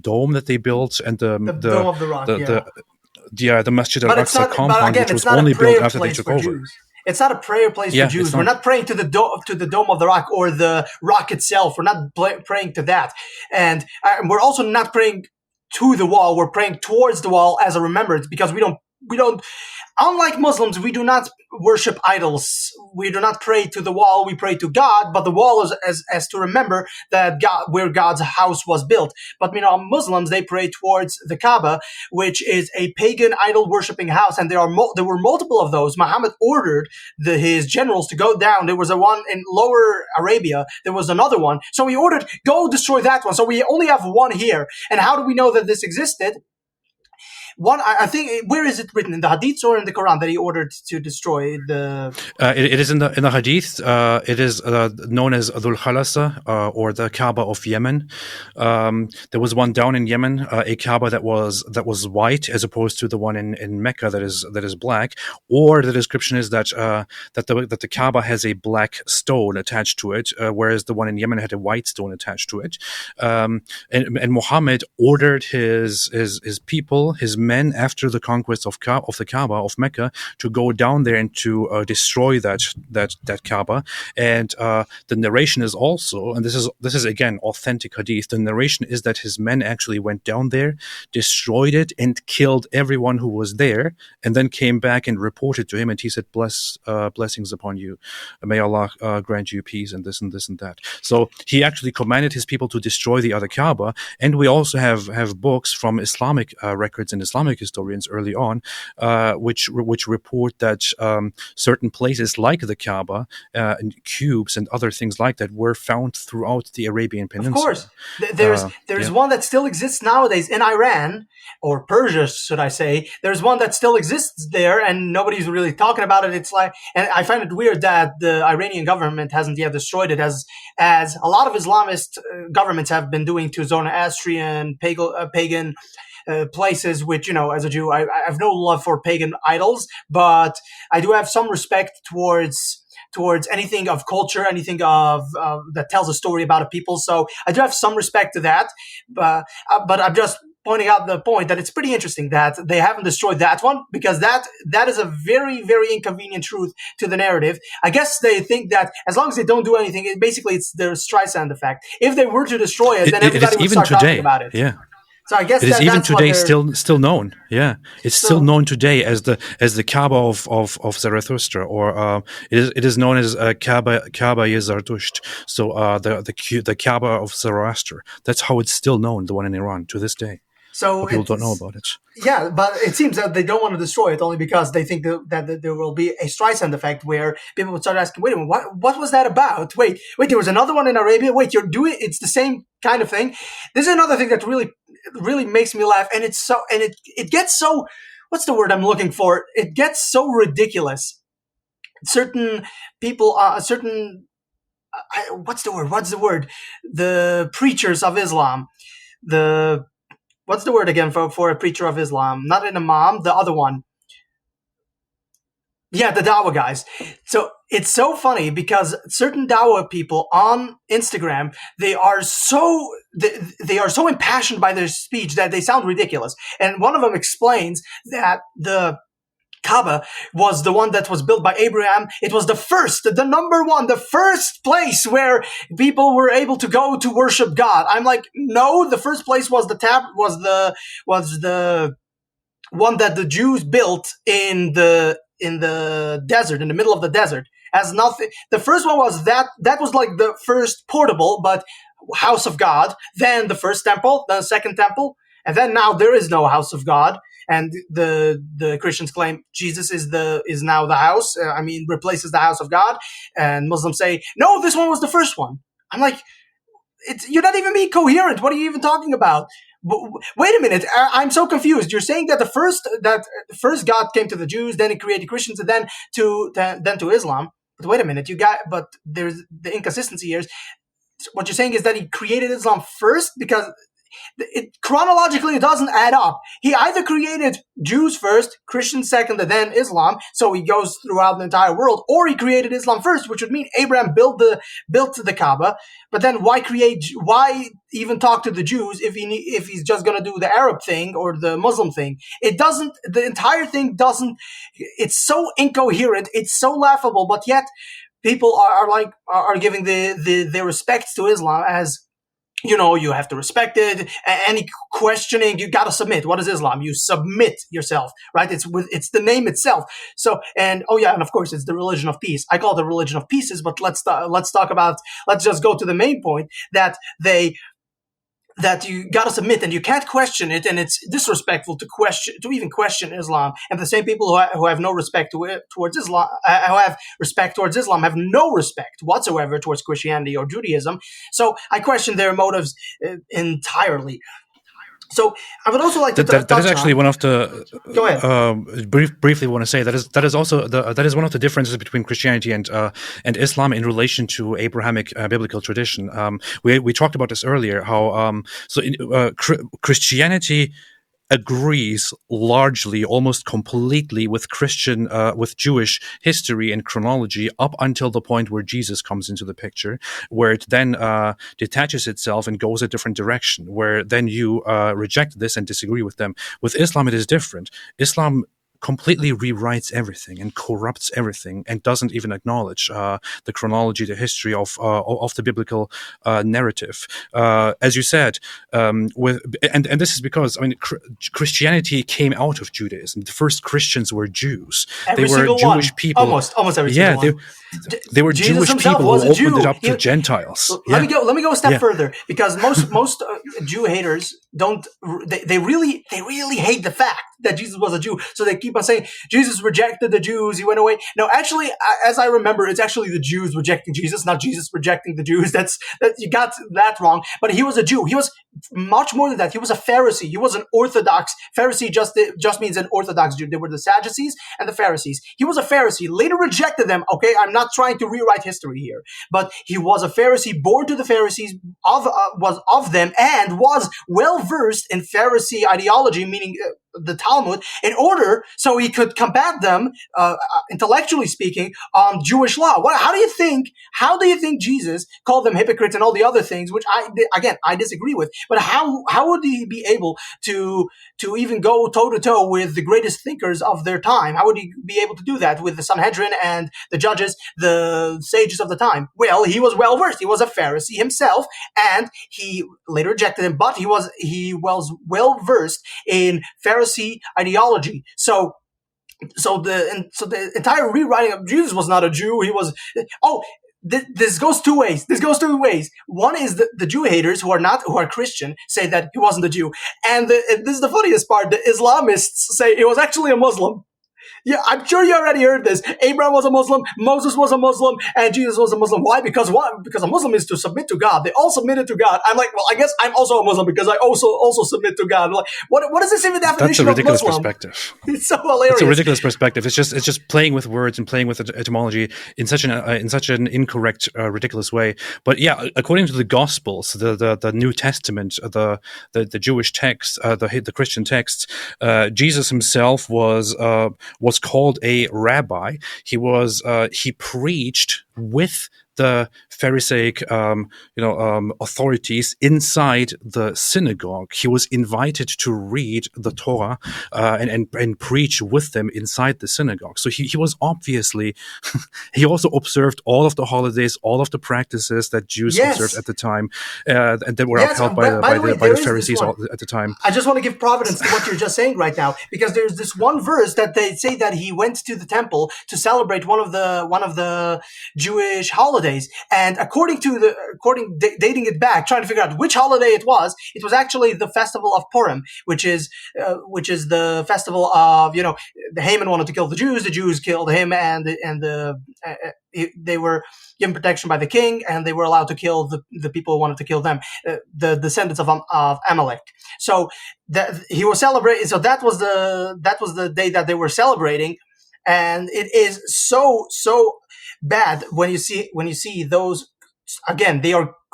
dome that they built and the Dome of the Rock. The Masjid But it's al-Aqsa not. But compound, again, which it's was not a only built prayer after they place took for over. Jews. It's not a prayer place Yeah, for Jews. it's We're not. not praying to the Dome of the Rock or the rock itself. We're not praying to that, and we're also not praying to the wall. We're praying towards the wall as a remembrance, because we don't. Unlike Muslims, we do not worship idols. We do not pray to the wall. We pray to God, but the wall is as to remember that God, where God's house was built. But Muslims, they pray towards the Caba, which is a pagan idol worshipping house, and there were multiple of those. Muhammad ordered his generals to go down. There was a one in Lower Arabia. There was another one, so he ordered, go destroy that one. So we only have one here. And how do we know that this existed? One, I think, where is it written, in the Hadiths or in the Quran, that he ordered to destroy the? It is in the Hadith. It is known as Dhul Khalasa, or the Caba of Yemen. There was one down in Yemen, a Caba that was white, as opposed to the one in Mecca that is black. Or the description is that the Caba has a black stone attached to it, whereas the one in Yemen had a white stone attached to it. And Muhammad ordered his people, his men, after the conquest of the Kaaba of Mecca, to go down there and to destroy that Kaaba. And the narration is also, and this is again authentic hadith, the narration is that his men actually went down there, destroyed it, and killed everyone who was there, and then came back and reported to him, and he said, blessings upon you, may Allah grant you peace, and this and this and that. So he actually commanded his people to destroy the other Kaaba. And we also have books from Islamic records and Islamic historians early on, which report that certain places like the Kaaba and cubes and other things like that were found throughout the Arabian Peninsula. Of course, there's one that still exists nowadays in Iran, or Persia, should I say. There's one that still exists there, and nobody's really talking about it. It's like, and I find it weird that the Iranian government hasn't yet destroyed it, as a lot of Islamist governments have been doing to Zoroastrian pagan places, which, as a Jew, I have no love for pagan idols, but I do have some respect towards anything of culture, anything of that tells a story about a people. So I do have some respect to that, but I'm just pointing out the point that it's pretty interesting that they haven't destroyed that one, because that is a very, very inconvenient truth to the narrative. I guess they think that as long as they don't do anything, it's the Streisand effect. If they were to destroy it, then everybody would start talking about it. Yeah. So I guess it is even that's today still known. Yeah, it's still known today as the Kaaba of Zarathustra, or it is known as Kaaba Zarathustra. So the Kaaba of Zoroaster. That's how it's still known, the one in Iran, to this day. So people don't know about it. Yeah, but it seems that they don't want to destroy it only because they think that there will be a Streisand effect where people would start asking, wait a minute, what was that about? Wait, there was another one in Arabia. Wait, you're doing it's the same kind of thing. This is another thing that really makes me laugh, and it gets so, what's the word I'm looking for? It gets so ridiculous. Certain people, what's the word? The preachers of Islam, what's the word again for a preacher of Islam? Not an imam, the other one. Yeah, the Dawah guys. So it's so funny because certain Dawah people on Instagram, they are so impassioned by their speech that they sound ridiculous. And one of them explains that the Kaaba was the one that was built by Abraham. It was the number one, the first place where people were able to go to worship God. I'm like, no, the first place was the one that the Jews built in the desert, in the middle of the desert. As nothing. The first one was that was like the first portable, but house of God. Then the first temple, then the second temple, and then now there is no house of God. and the Christians claim Jesus is now the house. Replaces the house of God, and Muslims say no, this one was the first one. I'm like, you're not even being coherent. What are you even talking about? Wait a minute, I'm so confused. You're saying that the first God came to the Jews, then He created Christians, and then to Islam. But wait a minute, but there's the inconsistency here. What you're saying is that He created Islam first, because chronologically it doesn't add up. He either created Jews first, Christians second, and then Islam, so He goes throughout the entire world, or He created Islam first, which would mean Abraham built the Caba. But then why even talk to the Jews if He's just going to do the Arab thing or the Muslim thing? It doesn't. The entire thing doesn't. It's so incoherent. It's so laughable. But yet people are giving the respect to Islam as, you have to respect it. Any questioning, you got to submit. What is Islam? You submit yourself, right? It's the name itself. So, and of course, it's the religion of peace. I call it the religion of pieces, but let's just go to the main point that you got to submit and you can't question it, and it's disrespectful to even question Islam. And the same people who have no respect towards Islam, who have respect towards Islam, have no respect whatsoever towards Christianity or Judaism. So I question their motives entirely. So I would also like to that is actually one of the. Go ahead. Briefly, want to say that is also that is one of the differences between Christianity and Islam in relation to Abrahamic biblical tradition. We talked about this earlier. How Christianity agrees largely, almost completely, with with Jewish history and chronology up until the point where Jesus comes into the picture, where it then detaches itself and goes a different direction, where then you reject this and disagree with them. With Islam, it is different. Islam completely rewrites everything and corrupts everything and doesn't even acknowledge the chronology, the history of the biblical narrative. As you said, and this is because Christianity came out of Judaism. The first Christians were Jews. Every they were Jewish one. people. Almost every single one. They were Jesus Jewish people who opened it up to Gentiles. Let me go a step further, because most Jew haters they really hate the fact that Jesus was a Jew. So they keep on saying Jesus rejected the Jews. He went away. No, actually, as I remember, it's actually the Jews rejecting Jesus, not Jesus rejecting the Jews. That you got that wrong. But he was a Jew. He was much more than that. He was a Pharisee. He was an Orthodox. Pharisee just means an Orthodox Jew. They were the Sadducees and the Pharisees. He was a Pharisee. Later rejected them. Okay, I'm not trying to rewrite history here, but he was a Pharisee, born to the Pharisees, was of them, and was well versed in Pharisee ideology, meaning the Talmud, in order so he could combat them, intellectually speaking, on Jewish law. How do you think Jesus called them hypocrites and all the other things, which I disagree with? But how would he be able to even go toe to toe with the greatest thinkers of their time? How would he be able to do that with the Sanhedrin and the judges, the sages of the time? Well, he was well versed. He was a Pharisee himself, and he later rejected him, but he was well versed in Pharisee ideology. So the entire rewriting of Jesus was not a Jew. He was this goes two ways. One is the Jew haters who are Christian say that he wasn't a Jew, and this is the funniest part. The Islamists say it was actually a Muslim. Yeah, I'm sure you already heard this. Abraham was a Muslim, Moses was a Muslim, and Jesus was a Muslim. Why? Because a Muslim is to submit to God. They all submitted to God. I'm like, well, I guess I'm also a Muslim because I also submit to God. I'm like, what is this even definition of Muslim? That's a ridiculous perspective. It's so hilarious. It's a ridiculous perspective. It's just playing with words and playing with etymology in such an incorrect, ridiculous way. But yeah, according to the Gospels, the New Testament, the Jewish text, the Christian texts, Jesus himself was called a rabbi. He preached with the Pharisaic, authorities inside the synagogue. He was invited to read the Torah and preach with them inside the synagogue. So he was obviously, he also observed all of the holidays, all of the practices that Jews observed at the time, and that were upheld by the Pharisees at the time. I just want to give providence to what you're just saying right now, because there's this one verse that they say that he went to the temple to celebrate one of the Jewish holidays. And dating it back, trying to figure out which holiday it was actually the festival of Purim, which is the festival of, the Haman wanted to kill the Jews killed him, and they were given protection by the king, and they were allowed to kill the people who wanted to kill them, the descendants of Amalek. So that he was celebrating. So that was the day that they were celebrating, and it is so bad when you see those. Again,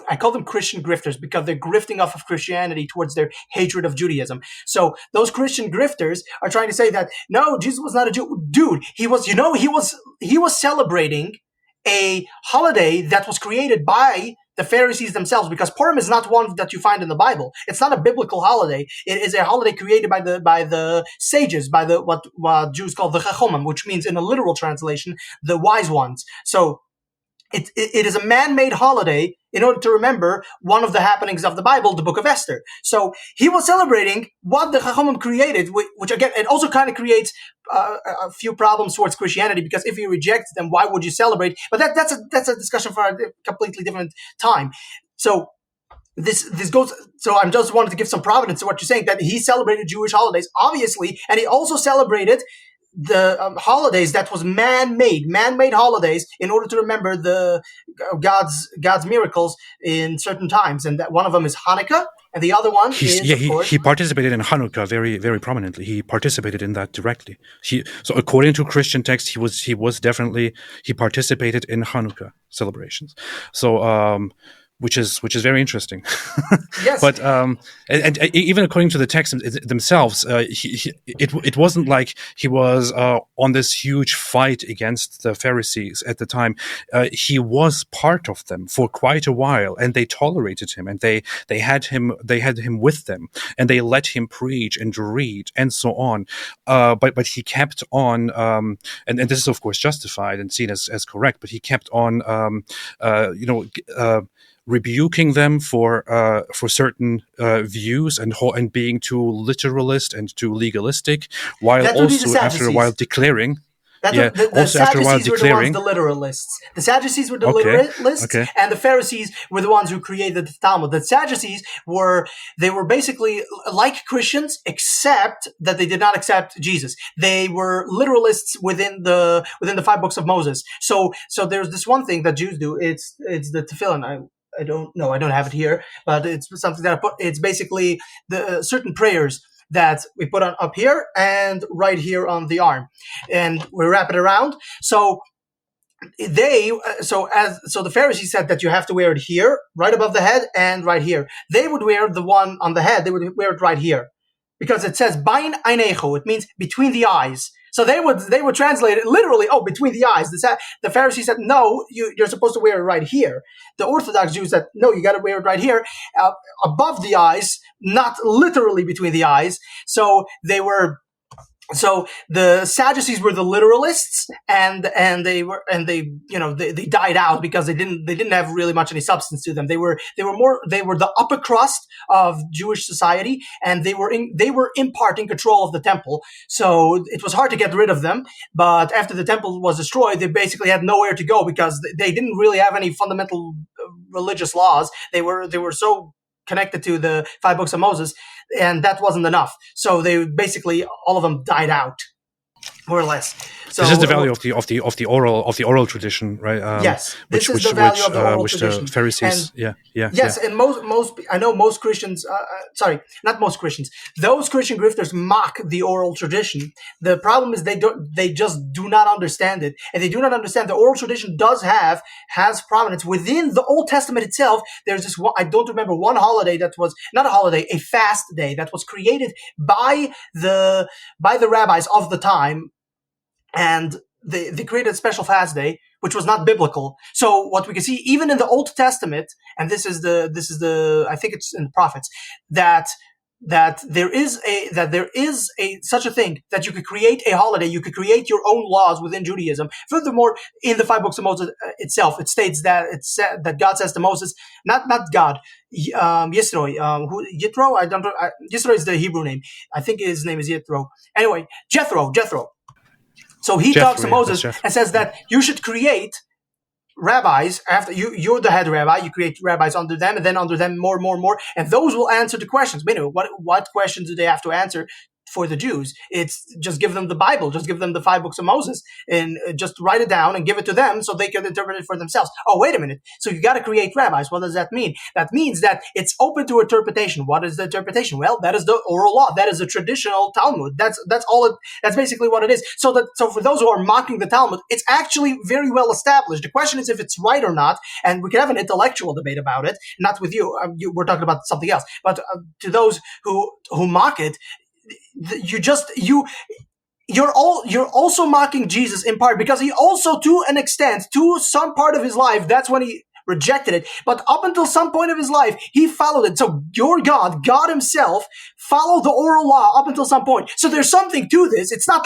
I call them Christian grifters because they're grifting off of Christianity towards their hatred of Judaism. So those Christian grifters are trying to say that, no, Jesus was not a Jew. Dude, he was celebrating a holiday that was created by the Pharisees themselves, because Purim is not one that you find in the Bible. It's not a biblical holiday. It is a holiday created by the sages, by what Jews call the Chachomim, which means, in a literal translation, the wise ones. So it is a man-made holiday in order to remember one of the happenings of the Bible, the book of Esther. So he was celebrating what the Chachomim created, which again, it also kind of creates a few problems towards Christianity, because if you reject them, why would you celebrate? But that's a discussion for a completely different time. So this goes. So I'm just wanted to give some providence to what you're saying, that he celebrated Jewish holidays, obviously, and he also celebrated the holidays that was man-made holidays in order to remember the God's miracles in certain times, and that one of them is Hanukkah, and the other one he participated in Hanukkah very, very prominently. He participated in that directly. So according to Christian text, he participated in Hanukkah celebrations. So which is very interesting. Yes. But and even according to the texts themselves, it wasn't like he was on this huge fight against the Pharisees at the time. He was part of them for quite a while, and they tolerated him, and they had him with them, and they let him preach and read and so on. But he kept on, and this is of course justified and seen as correct. But he kept on, rebuking them for certain views and being too literalist and too legalistic, while also after a while declaring. The Sadducees were the ones, the literalists. The Sadducees were the literalists, and the Pharisees were the ones who created the Talmud. The Sadducees were basically like Christians, except that they did not accept Jesus. They were literalists within the 5 books of Moses. So there's this one thing that Jews do. It's the tefillin. I don't know. I don't have it here, but it's something that I put. It's basically the certain prayers that we put on up here and right here on the arm, and we wrap it around. So the Pharisees said that you have to wear it here, right above the head, and right here. They would wear the one on the head. They would wear it right here, because it says "bain einecho." It means between the eyes. So they would translate it literally, between the eyes. The Pharisees said, no, you're supposed to wear it right here. The Orthodox Jews said, no, you got to wear it right here, above the eyes, not literally between the eyes. So the Sadducees were the literalists, and they died out because they didn't have really much any substance to them. They were the upper crust of Jewish society, and they were in part in control of the temple. So it was hard to get rid of them. But after the temple was destroyed, they basically had nowhere to go, because they didn't really have any fundamental religious laws. They were so connected to the 5 books of Moses, and that wasn't enough. So they basically, all of them died out, more or less. So this is the value of the oral tradition, right? Yes, this is the value of the oral tradition. The Pharisees, and most I know most Christians. Not most Christians. Those Christian grifters mock the oral tradition. The problem is they just do not understand it, and they do not understand the oral tradition has prominence within the Old Testament itself. There's this one, I don't remember, one holiday that was not a holiday, a fast day that was created by the rabbis of the time. And they created a special fast day, which was not biblical. So what we can see, even in the Old Testament, and this is the I think it's in the prophets, that there is such a thing, that you could create a holiday, you could create your own laws within Judaism. Furthermore, in the 5 books of Moses itself, it states that God says to Moses, not God, Yisro, Yisro is the Hebrew name. I think his name is Yitro. Anyway, Jethro. So he talks to Moses and says that you should create rabbis after you're the head rabbi. You create rabbis under them, and then under them more, and those will answer the questions. Wait a minute, what questions do they have to answer? For the Jews, it's just give them the Bible, just give them the 5 books of Moses, and just write it down and give it to them so they can interpret it for themselves. Oh, wait a minute. So you got to create rabbis. What does that mean? That means that it's open to interpretation. What is the interpretation? Well, that is the oral law. That is the traditional Talmud. That's all it. That's basically what it is. So for those who are mocking the Talmud, it's actually very well established. The question is if it's right or not, and we can have an intellectual debate about it. Not with you. We're talking about something else. But to those who mock it, you're also mocking Jesus in part because he also, to an extent, to some part of his life, that's when he rejected it. But up until some point of his life, he followed it. So your God himself, followed the oral law up until some point. So there's something to this. It's not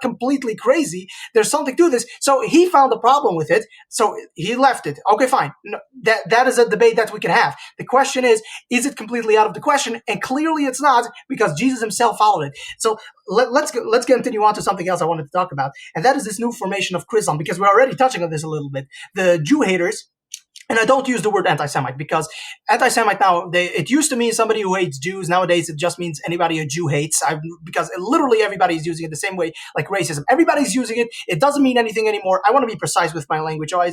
completely crazy. There's something to this. So he found a problem with it. So he left it. Okay, fine. No, that is a debate that we can have. The question is it completely out of the question? And clearly it's not, because Jesus himself followed it. So let's continue on to something else I wanted to talk about. And that is this new formation of Chrislam, because we're already touching on this a little bit. The Jew haters. And I don't use the word anti-Semite, because anti-Semite now, it used to mean somebody who hates Jews. Nowadays, it just means anybody a Jew hates, because literally everybody's using it the same way, like racism. Everybody's using it. It doesn't mean anything anymore. I want to be precise with my language. So I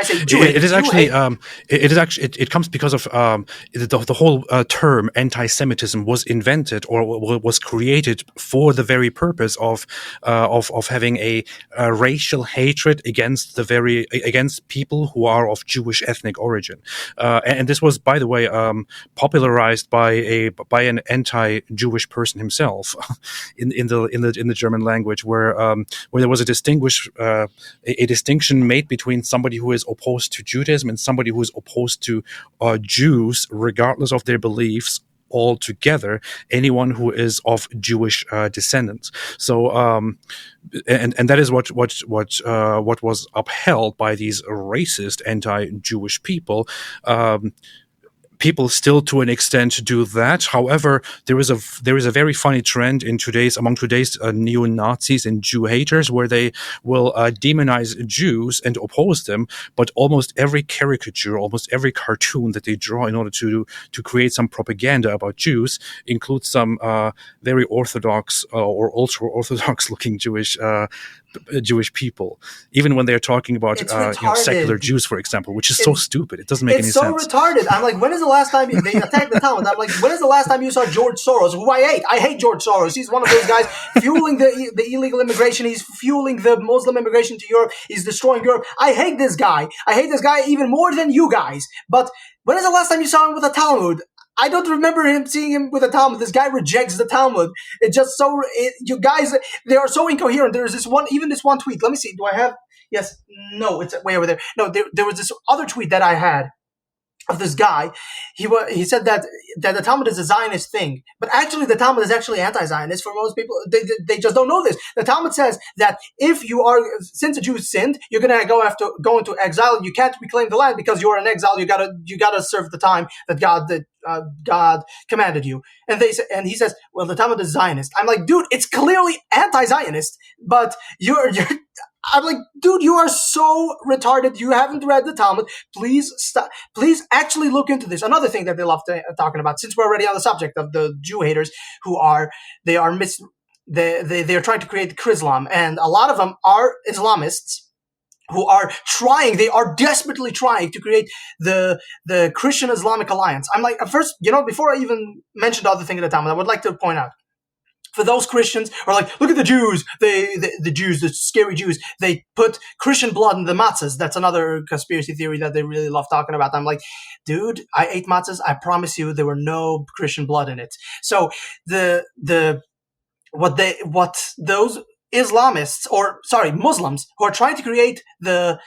say Jew hate. It is actually, it comes because of the whole term anti-Semitism was invented or was created for the very purpose of having a racial hatred against people who are of Jewish ethnic origin, and this was, by the way, popularized by an anti-Jewish person himself in the German language, where there was a distinction made between somebody who is opposed to Judaism and somebody who is opposed to Jews, regardless of their beliefs. Altogether, anyone who is of Jewish descendants. So, and that is what was upheld by these racist anti-Jewish people. People still, to an extent, do that. However, there is a very funny trend among today's neo-Nazis and Jew haters, where they will demonize Jews and oppose them. But almost every caricature, almost every cartoon that they draw in order to create some propaganda about Jews includes some very orthodox or ultra-orthodox looking Jewish people, even when they're talking about secular Jews, for example, which is so stupid. It doesn't make any sense. It's so retarded. I'm like, when is the last time they attacked the Talmud? I'm like, when is the last time you saw George Soros, who I hate? I hate George Soros. He's one of those guys fueling the illegal immigration. He's fueling the Muslim immigration to Europe. He's destroying Europe. I hate this guy. I hate this guy even more than you guys. But when is the last time you saw him with a Talmud? I don't remember seeing him with a Talmud. This guy rejects the Talmud. It's just you guys, they are so incoherent. There's this one tweet. Let me see. Do I have? Yes. No, it's way over there. No, there was this other tweet that I had of this guy. He said that the Talmud is a Zionist thing, but actually the Talmud is actually anti-Zionist for most people. They just don't know this. The Talmud says that since a Jew sinned, you're gonna go into exile. You can't reclaim the land because you're in exile. You gotta serve the time that God commanded you. And he says, well, the Talmud is Zionist. I'm like, dude, it's clearly anti-Zionist, but I'm like, dude, you are so retarded. You haven't read the Talmud. Please stop. Please actually look into this. Another thing that they love talking about, since we're already on the subject of the Jew haters, they're trying to create Chrislam, and a lot of them are Islamists who are desperately trying to create the Christian Islamic alliance. I'm like, first, before I even mention the other thing in the Talmud, I would like to point out, for those Christians who are like, look at the Jews, the scary Jews, they put Christian blood in the matzahs. That's another conspiracy theory that they really love talking about. I'm like, dude, I ate matzahs. I promise you there were no Christian blood in it. So what those Islamists, Muslims who are trying to create the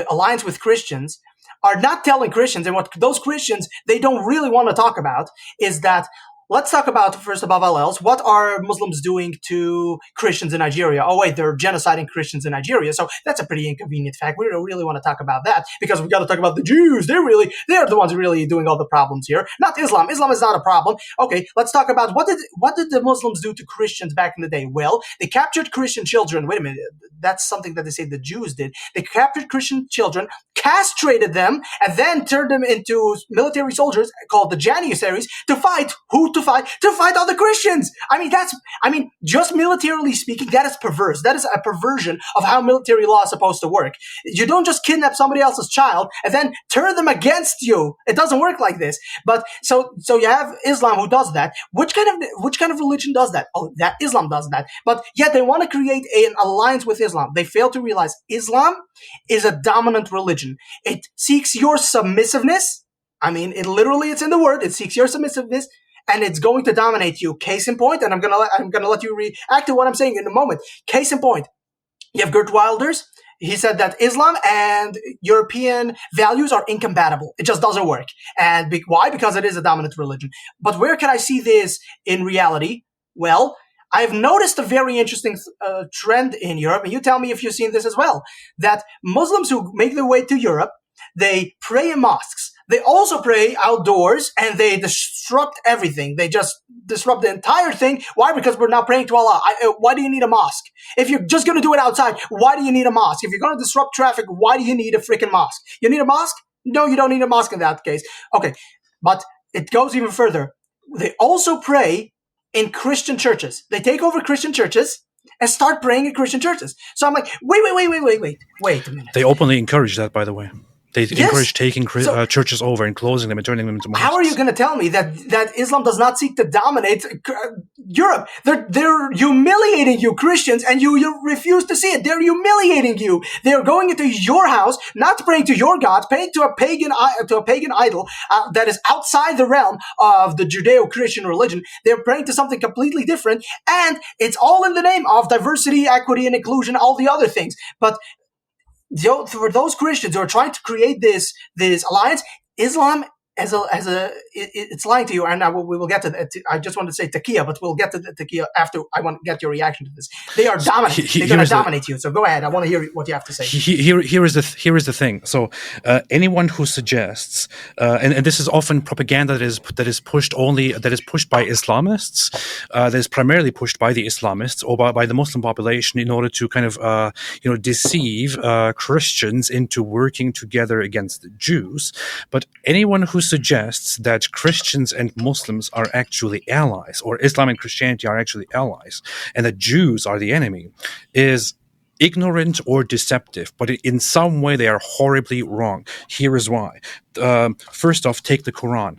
alliance with Christians are not telling Christians, and what those Christians, they don't really want to talk about, is that let's talk about, first above all else, what are Muslims doing to Christians in Nigeria? Oh, wait, they're genociding Christians in Nigeria. So that's a pretty inconvenient fact. We don't really want to talk about that because we got to talk about the Jews. They're the ones really doing all the problems here, not Islam. Islam is not a problem. Okay, let's talk about what did the Muslims do to Christians back in the day? Well, they captured Christian children. Wait a minute. That's something that they say the Jews did. They captured Christian children, castrated them, and then turned them into military soldiers called the Janissaries to fight. Who to fight? To fight all the Christians. Just militarily speaking, that is perverse. That is a perversion of how military law is supposed to work. You don't just kidnap somebody else's child and then turn them against you. It doesn't work like this. But so you have Islam who does that. Which kind of religion does that? Oh, that Islam does that. But yet they want to create an alliance with Islam. They fail to realize Islam is a dominant religion. It seeks your submissiveness. It's in the word. It seeks your submissiveness, and it's going to dominate you. Case in point, and I'm gonna let you react to what I'm saying in a moment. Case in point, you have Gert Wilders. He said that Islam and European values are incompatible. It just doesn't work. And why? Because it is a dominant religion. But where can I see this in reality? Well, I've noticed a very interesting trend in Europe, and you tell me if you've seen this as well, that Muslims who make their way to Europe, they pray in mosques. They also pray outdoors, and they disrupt everything. They just disrupt the entire thing. Why? Because we're now praying to Allah. Why do you need a mosque? If you're just going to do it outside, why do you need a mosque? If you're going to disrupt traffic, why do you need a freaking mosque? You need a mosque? No, you don't need a mosque in that case. Okay, but it goes even further. They also pray in Christian churches. They take over Christian churches and start praying in Christian churches. So I'm like, wait a minute. They openly encourage that, by the way. They encourage taking churches over and closing them and turning them into mosques. How are you going to tell me that Islam does not seek to dominate Europe? They're humiliating you, Christians, and you refuse to see it. They're humiliating you. They're going into your house, not praying to your God, praying to a pagan idol that is outside the realm of the Judeo-Christian religion. They're praying to something completely different, and it's all in the name of diversity, equity, and inclusion, all the other things. But for those Christians who are trying to create this alliance, Islam it's lying to you. And we will get to that. I just wanted to say taqiyya, but we'll get to the taqiyya after. I want to get your reaction to this. They are dominant. They're going to dominate you. So go ahead. I want to hear what you have to say. Here is the thing. So anyone who suggests, and this is often propaganda that is pushed by Islamists, that is primarily pushed by the Islamists or by the Muslim population in order to kind of deceive Christians into working together against the Jews. But anyone who suggests that Christians and Muslims are actually allies, or Islam and Christianity are actually allies, and that Jews are the enemy, is ignorant or deceptive, but in some way they are horribly wrong. Here is why. First off, take the Quran.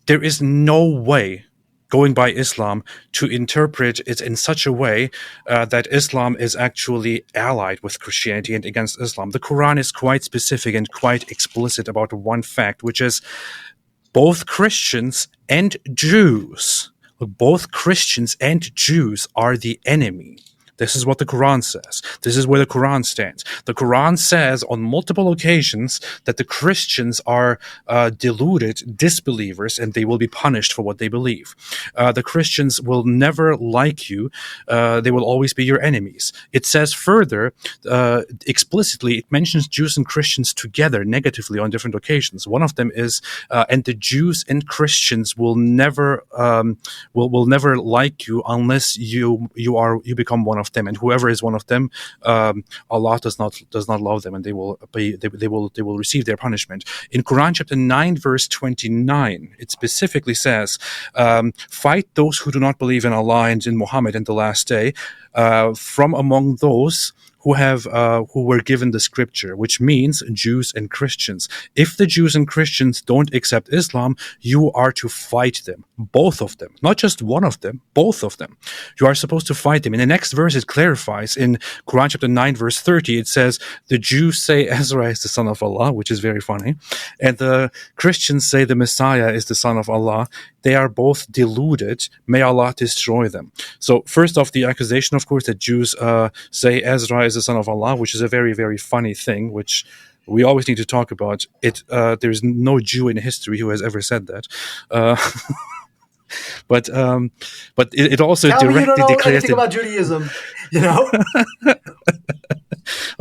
There is no way, going by Islam, to interpret it in such a way that Islam is actually allied with Christianity and against Islam. The Quran is quite specific and quite explicit about one fact, which is both Christians and Jews are the enemy. This is what the Quran says. This is where the Quran stands. The Quran says on multiple occasions that the Christians are deluded disbelievers and they will be punished for what they believe. The Christians will never like you. They will always be your enemies. It says further, explicitly, it mentions Jews and Christians together negatively on different occasions. One of them is, and the Jews and Christians will never like you unless you become one of them, and whoever is one of them, Allah does not love them, and they will receive their punishment. In Quran chapter 9 verse 29, it specifically says, fight those who do not believe in Allah and in Muhammad and the last day, from among those who were given the scripture, which means Jews and Christians. If the Jews and Christians don't accept Islam, you are to fight them, both of them, not just one of them, both of them. You are supposed to fight them. In the next verse, it clarifies. In Quran chapter 9, verse 30, it says, the Jews say Ezra is the son of Allah, which is very funny, and the Christians say the Messiah is the son of Allah. They are both deluded. May Allah destroy them. So first off, the accusation, of course, that Jews say Ezra is the son of Allah, which is a very, very funny thing, which we always need to talk about. There's no Jew in history who has ever said that. but it also Tell me you don't directly know declares anything that about Judaism, you know?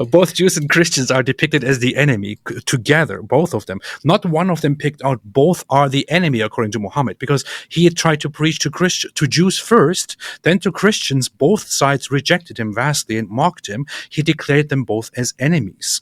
both Jews and Christians are depicted as the enemy together, both of them. Not one of them picked out. Both are the enemy according to Muhammad, because he had tried to preach to Jews first, then to Christians. Both sides rejected him vastly and mocked him. He declared them both as enemies.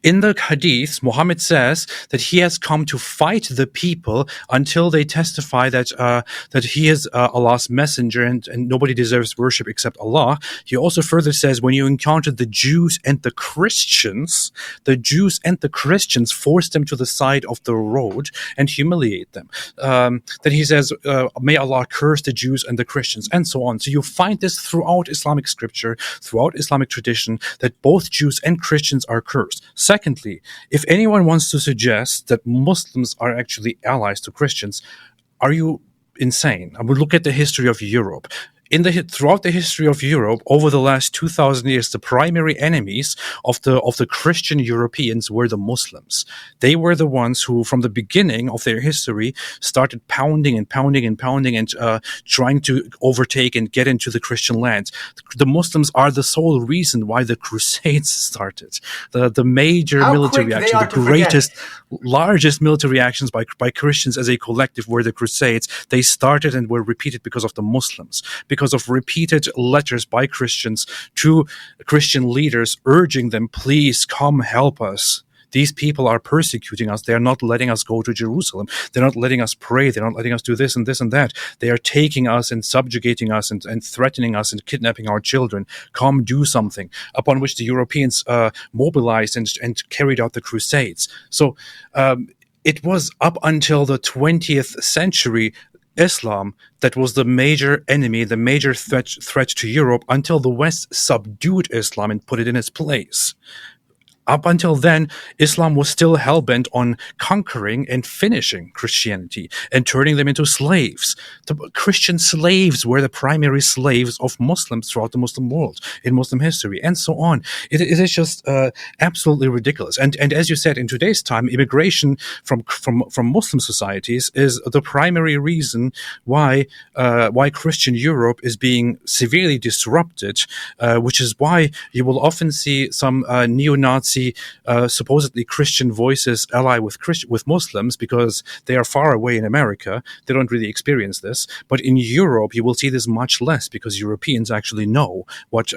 In the Hadith, Muhammad says that he has come to fight the people until they testify that he is Allah's messenger, and nobody deserves worship except Allah. He also further says, when you encounter the Jews and the Christians force them to the side of the road and humiliate them. Then he says, may Allah curse the Jews and the Christians, and so on. So you find this throughout Islamic scripture, throughout Islamic tradition, that both Jews and Christians are cursed. Secondly, if anyone wants to suggest that Muslims are actually allies to Christians, are you insane? I would look at the history of Europe. Throughout the history of Europe, over the last 2,000 years, the primary enemies of the Christian Europeans were the Muslims. They were the ones who, from the beginning of their history, started pounding and trying to overtake and get into the Christian lands. The Muslims are the sole reason why the Crusades started. The major How military quick they action, are the to forget. greatest, largest military actions by Christians as a collective were the Crusades. They started and were repeated because of the Muslims, because of repeated letters by Christians to Christian leaders urging them, please come help us. These people are persecuting us. They are not letting us go to Jerusalem. They're not letting us pray. They're not letting us do this and this and that. They are taking us and subjugating us and threatening us and kidnapping our children. Come do something. Upon which the Europeans mobilized and carried out the Crusades. So it was up until the 20th century Islam that was the major enemy, the major threat to Europe, until the West subdued Islam and put it in its place. Up until then, Islam was still hell-bent on conquering and finishing Christianity and turning them into slaves. The Christian slaves were the primary slaves of Muslims throughout the Muslim world, in Muslim history, and so on. It is just absolutely ridiculous. And as you said, in today's time, immigration from Muslim societies is the primary reason why Christian Europe is being severely disrupted, which is why you will often see some neo-Nazi supposedly Christian voices ally with Muslims, because they are far away in America. They don't really experience this. But in Europe, you will see this much less, because Europeans actually know what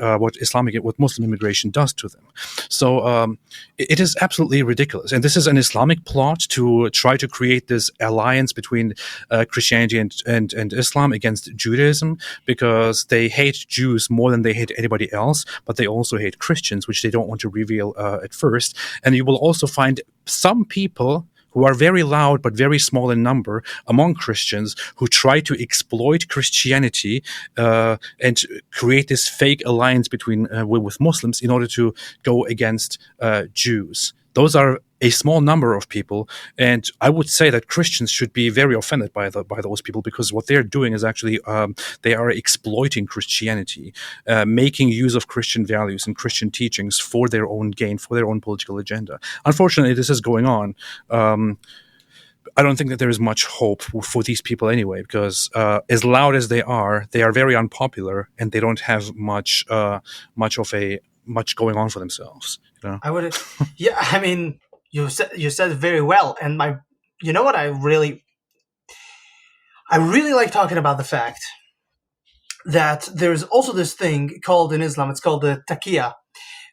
Muslim immigration does to them. So it is absolutely ridiculous. And this is an Islamic plot to try to create this alliance between Christianity and Islam against Judaism, because they hate Jews more than they hate anybody else, but they also hate Christians, which they don't want to reveal at first. And you will also find some people who are very loud but very small in number among Christians, who try to exploit Christianity and create this fake alliance with Muslims in order to go against Jews. Those are a small number of people, and I would say that Christians should be very offended by those people, because what they're doing is actually they are exploiting Christianity, making use of Christian values and Christian teachings for their own gain, for their own political agenda. Unfortunately, this is going on. I don't think that there is much hope for these people anyway, because as loud as they are very unpopular, and they don't have much going on for themselves. You know? I would, yeah. I mean, you said it very well, and you know what? I really like talking about the fact that there's also this thing called in Islam. It's called the taqiyya,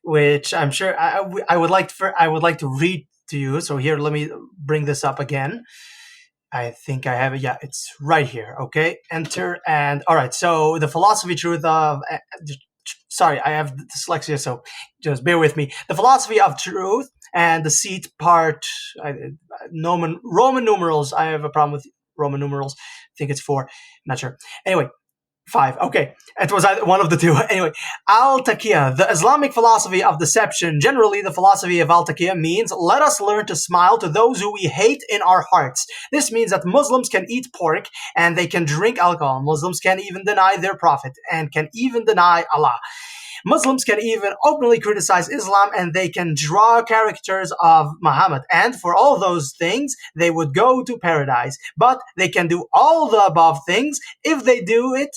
which I'm sure I would like to read to you. So here, let me bring this up again. I think I have it. Yeah, it's right here. Okay, enter, and all right. So the philosophy truth of sorry, I have dyslexia, so just bear with me. The philosophy of truth and deceit part, Roman numerals. I have a problem with Roman numerals. I think it's 4. Not sure. Anyway, 5. Okay. It was one of the two. Anyway, Al-Taqiyya, the Islamic philosophy of deception. Generally, the philosophy of Al-Taqiyya means, let us learn to smile to those who we hate in our hearts. This means that Muslims can eat pork and they can drink alcohol. Muslims can even deny their prophet and can even deny Allah. Muslims can even openly criticize Islam, and they can draw caricatures of Muhammad. And for all those things, they would go to paradise. But they can do all the above things if they do it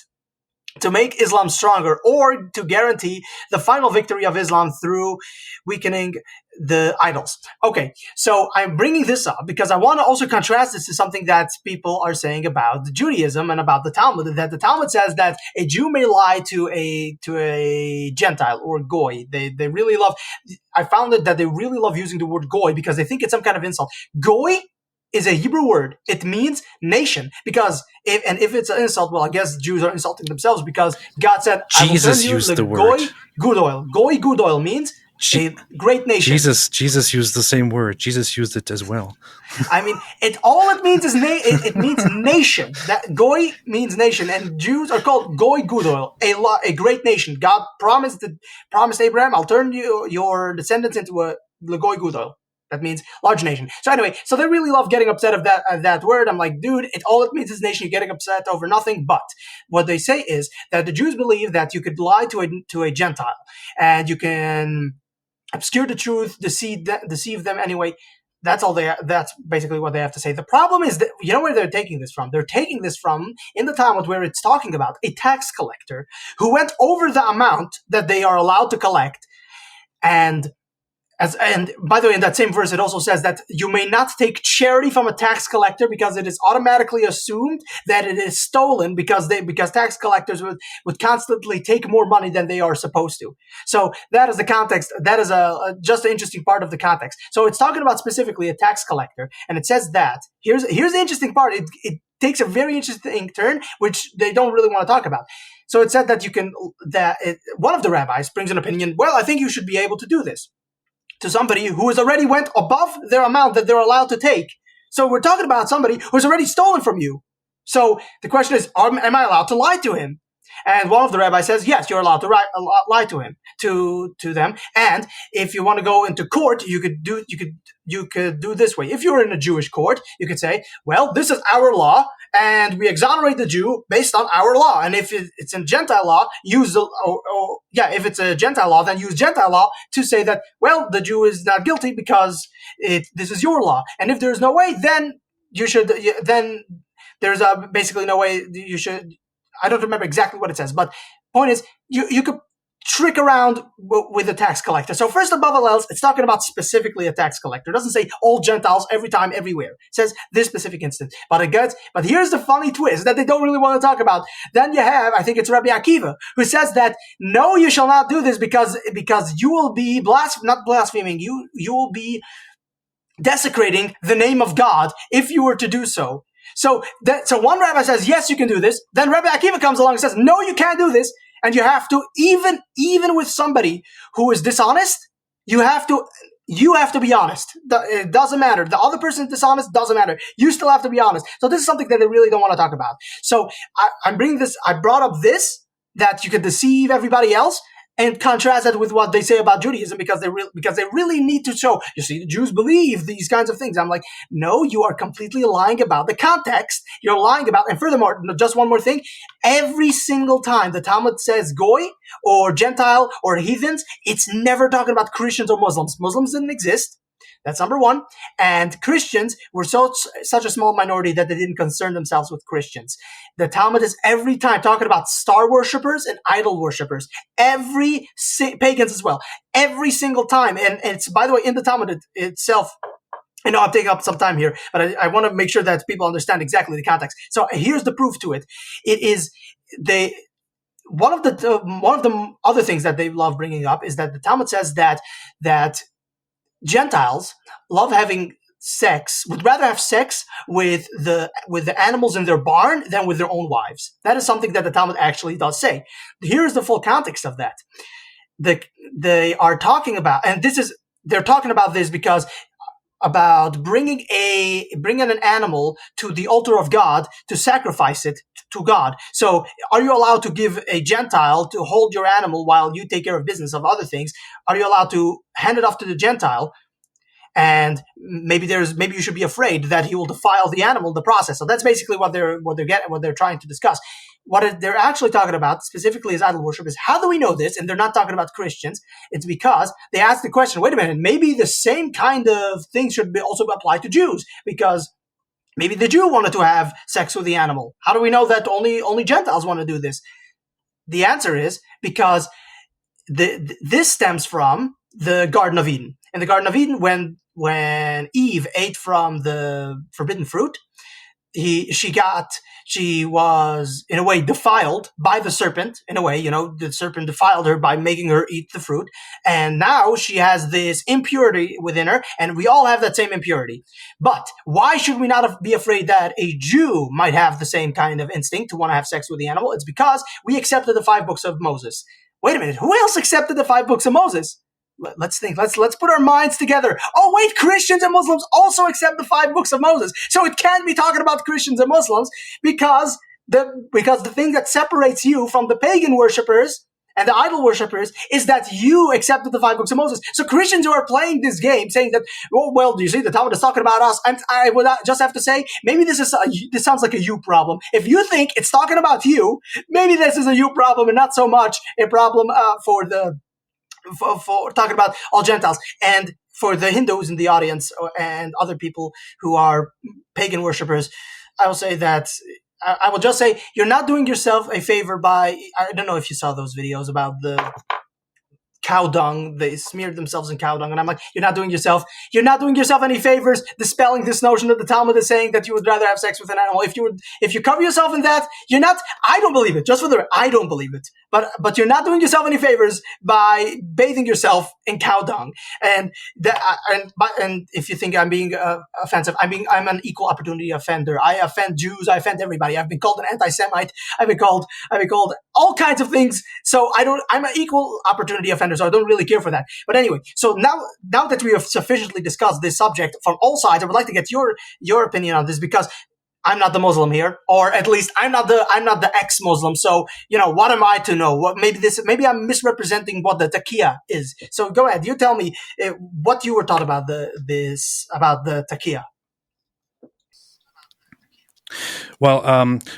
to make Islam stronger, or to guarantee the final victory of Islam through weakening the idols. Okay, so I'm bringing this up because I want to also contrast this to something that people are saying about Judaism and about the Talmud, that the Talmud says that a Jew may lie to a Gentile or Goy. They really love, I found that they really love using the word Goy because they think it's some kind of insult. Goy is a Hebrew word. It means nation. Because if it's an insult, well, I guess Jews are insulting themselves because God said, Jesus used the word. Goy Gudoil. Goy Gudoil means a great nation. Jesus used the same word. Jesus used it as well. I mean, it means is it means nation. That Goy means nation, and Jews are called Goy Gudoil, a great nation. God promised Abraham, I'll turn your descendants into a Goy Gudoil. That means large nation. So anyway, so they really love getting upset of that word. I'm like, dude, all it means is nation. You're getting upset over nothing. But what they say is that the Jews believe that you could lie to a Gentile, and you can obscure the truth, deceive them anyway. That's basically what they have to say. The problem is that, you know where they're taking this from? They're taking this from in the Talmud, where it's talking about a tax collector who went over the amount that they are allowed to collect. And by the way, in that same verse, it also says that you may not take charity from a tax collector because it is automatically assumed that it is stolen because tax collectors would constantly take more money than they are supposed to. So that is the context. That is just an interesting part of the context. So it's talking about specifically a tax collector, and it says that here's the interesting part. It takes a very interesting turn, which they don't really want to talk about. So it said that one of the rabbis brings an opinion. Well, I think you should be able to do this to somebody who has already went above their amount that they're allowed to take. So we're talking about somebody who's already stolen from you. So the question is, am I allowed to lie to him? And one of the rabbis says, yes, you're allowed to lie to him, to them. And if you want to go into court, you could do this way. If you're in a Jewish court, you could say, well, this is our law, and we exonerate the Jew based on our law. And if it's in Gentile law, if it's a Gentile law, then use Gentile law to say that, well, the Jew is not guilty because this is your law. And if there's no way, then there's basically no way you should. I don't remember exactly what it says, but point is, you could trick around with a tax collector. So first, above all else, it's talking about specifically a tax collector. It doesn't say all Gentiles every time, everywhere. It says this specific instance. But here's the funny twist that they don't really want to talk about. Then you have, I think it's Rabbi Akiva, who says that, no, you shall not do this because you will be not blaspheming. You will be desecrating the name of God if you were to do so. So one rabbi says, yes, you can do this. Then Rabbi Akiva comes along and says, no, you can't do this. And you have to, even with somebody who is dishonest, you have to be honest. It doesn't matter. The other person is dishonest, doesn't matter. You still have to be honest. So this is something that they really don't want to talk about. So I brought up this, that you could deceive everybody else, and contrast that with what they say about Judaism, because they really need to show, you see, the Jews believe these kinds of things. I'm like, no, you are completely lying about the context. You're lying about, and furthermore, just one more thing, every single time the Talmud says Goy or Gentile or heathens, it's never talking about Christians or Muslims. Muslims didn't exist. That's number one. And Christians were such a small minority that they didn't concern themselves with Christians. The Talmud is every time talking about star worshippers and idol worshippers. Pagans as well. Every single time. And it's, by the way, in the Talmud itself, I know I'm taking up some time here, but I want to make sure that people understand exactly the context. So here's the proof to it. It is one of the other things that they love bringing up is that the Talmud says that Gentiles love having sex, would rather have sex with the animals in their barn than with their own wives. That is something that the Talmud actually does say. Here's the full context of that. They are talking about, and they're talking about this because about bringing an animal to the altar of God to sacrifice it to God. So are you allowed to give a Gentile to hold your animal while you take care of business of other things? Are you allowed to hand it off to the Gentile? And maybe you should be afraid that he will defile the animal in the process. So that's basically what they're trying to discuss. what they're actually talking about specifically is idol worship is how do we know this? And they're not talking about Christians. It's because they asked the question, wait a minute, maybe the same kind of thing should also apply to Jews, because maybe the Jew wanted to have sex with the animal. How do we know that only Gentiles want to do this? The answer is because this stems from the Garden of Eden. In the Garden of Eden, when Eve ate from the forbidden fruit, she was in a way defiled by the serpent. In a way, the serpent defiled her by making her eat the fruit, and now she has this impurity within her, and we all have that same impurity. But why should we not be afraid that a Jew might have the same kind of instinct to want to have sex with the animal? It's because we accepted the 5 books of Moses. Wait a minute, who else accepted the 5 books of Moses? Let's think. Let's put our minds together. Oh wait, Christians and Muslims also accept the 5 books of Moses. So it can't be talking about Christians and Muslims, because the thing that separates you from the pagan worshippers and the idol worshippers is that you accepted the 5 books of Moses. So Christians who are playing this game, saying that, oh well, do you see the Talmud is talking about us? And I would just have to say, maybe this sounds like a you problem. If you think it's talking about you, maybe this is a you problem and not so much a problem for talking about all Gentiles. And for the Hindus in the audience and other people who are pagan worshippers, I will say that I will just say you're not doing yourself a favor by, I don't know if you saw those videos about the cow dung. They smeared themselves in cow dung, and I'm like, you're not doing yourself any favors dispelling this notion that the Talmud is saying that you would rather have sex with an animal. If you cover yourself in that, you're not. I don't believe it. Just for the record, I don't believe it. But you're not doing yourself any favors by bathing yourself in cow dung. And if you think I'm being offensive, I'm an equal opportunity offender. I offend Jews. I offend everybody. I've been called an anti-Semite. I've been called all kinds of things. So I'm an equal opportunity offender. So I don't really care for that. But anyway, so now that we have sufficiently discussed this subject from all sides, I would like to get your opinion on this, because I'm not the Muslim here, or at least I'm not the ex-Muslim. So, what am I to know? Maybe I'm misrepresenting what the taqiyya is. So go ahead, you tell me what you were taught about the taqiyya. Well,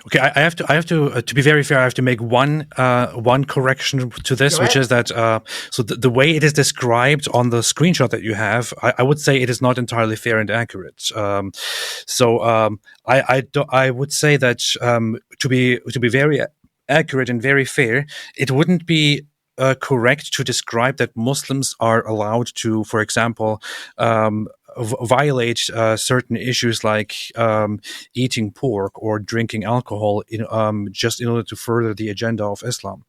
okay, I have to be very fair, I have to make one correction to this, which is that so the way it is described on the screenshot that you have, I would say it is not entirely fair and accurate. I would say that to be very accurate and very fair, it wouldn't be correct to describe that Muslims are allowed to, for example, violate certain issues like eating pork or drinking alcohol just in order to further the agenda of Islam.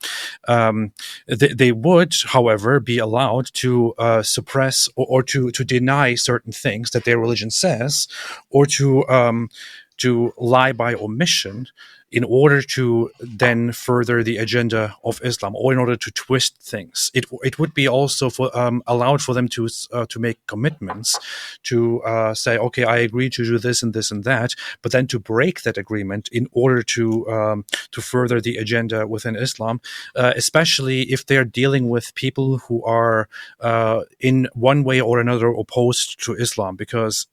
They would, however, be allowed to suppress or to deny certain things that their religion says, or to lie by omission in order to then further the agenda of Islam, or in order to twist things. It would be also allowed for them to make commitments, to say, okay, I agree to do this and this and that, but then to break that agreement in order to further the agenda within Islam, especially if they're dealing with people who are in one way or another opposed to Islam, because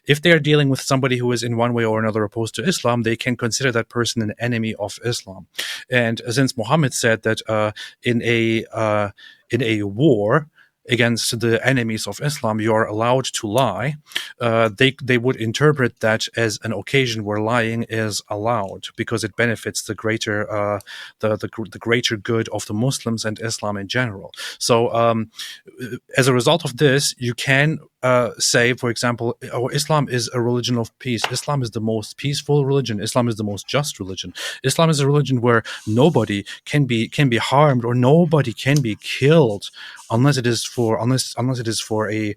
if they are dealing with somebody who is in one way or another opposed to Islam, they can consider that person an enemy of Islam. And since Muhammad said that in a war against the enemies of Islam, you are allowed to lie, they would interpret that as an occasion where lying is allowed, because it benefits the greater the greater good of the Muslims and Islam in general. So as a result of this, you can say, for example, Islam is a religion of peace. Islam is the most peaceful religion. Islam is the most just religion. Islam is a religion where nobody can be harmed, or nobody can be killed unless it is for a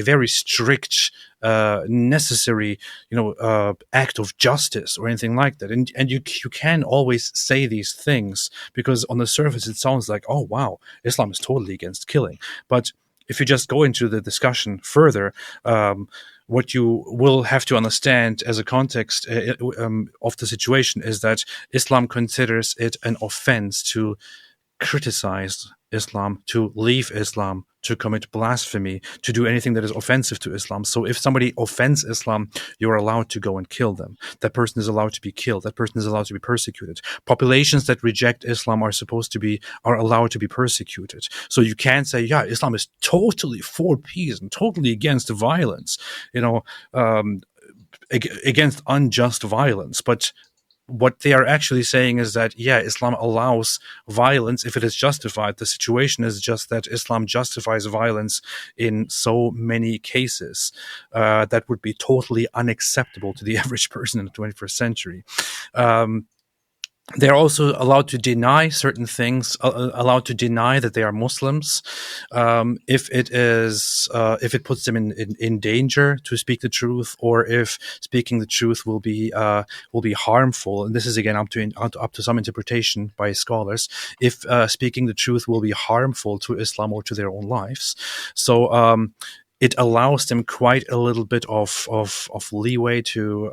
very strict necessary act of justice or anything like that. And you can always say these things because on the surface it sounds like, oh wow, Islam is totally against killing. But if you just go into the discussion further, what you will have to understand as a context of the situation is that Islam considers it an offense to criticize Islam, to leave Islam, to commit blasphemy, to do anything that is offensive to Islam. So if somebody offends Islam, you're allowed to go and kill them. That person is allowed to be killed. That person is allowed to be persecuted. Populations that reject Islam are allowed to be persecuted. So you can't say, yeah, Islam is totally for peace and totally against violence, against unjust violence. But what they are actually saying is that, yeah, Islam allows violence if it is justified. The situation is just that Islam justifies violence in so many cases that would be totally unacceptable to the average person in the 21st century. They're also allowed to deny certain things, allowed to deny that they are Muslims, if it puts them in danger to speak the truth, or if speaking the truth will be harmful. And this is again up to some interpretation by scholars. If speaking the truth will be harmful to Islam or to their own lives, so. It allows them quite a little bit of leeway to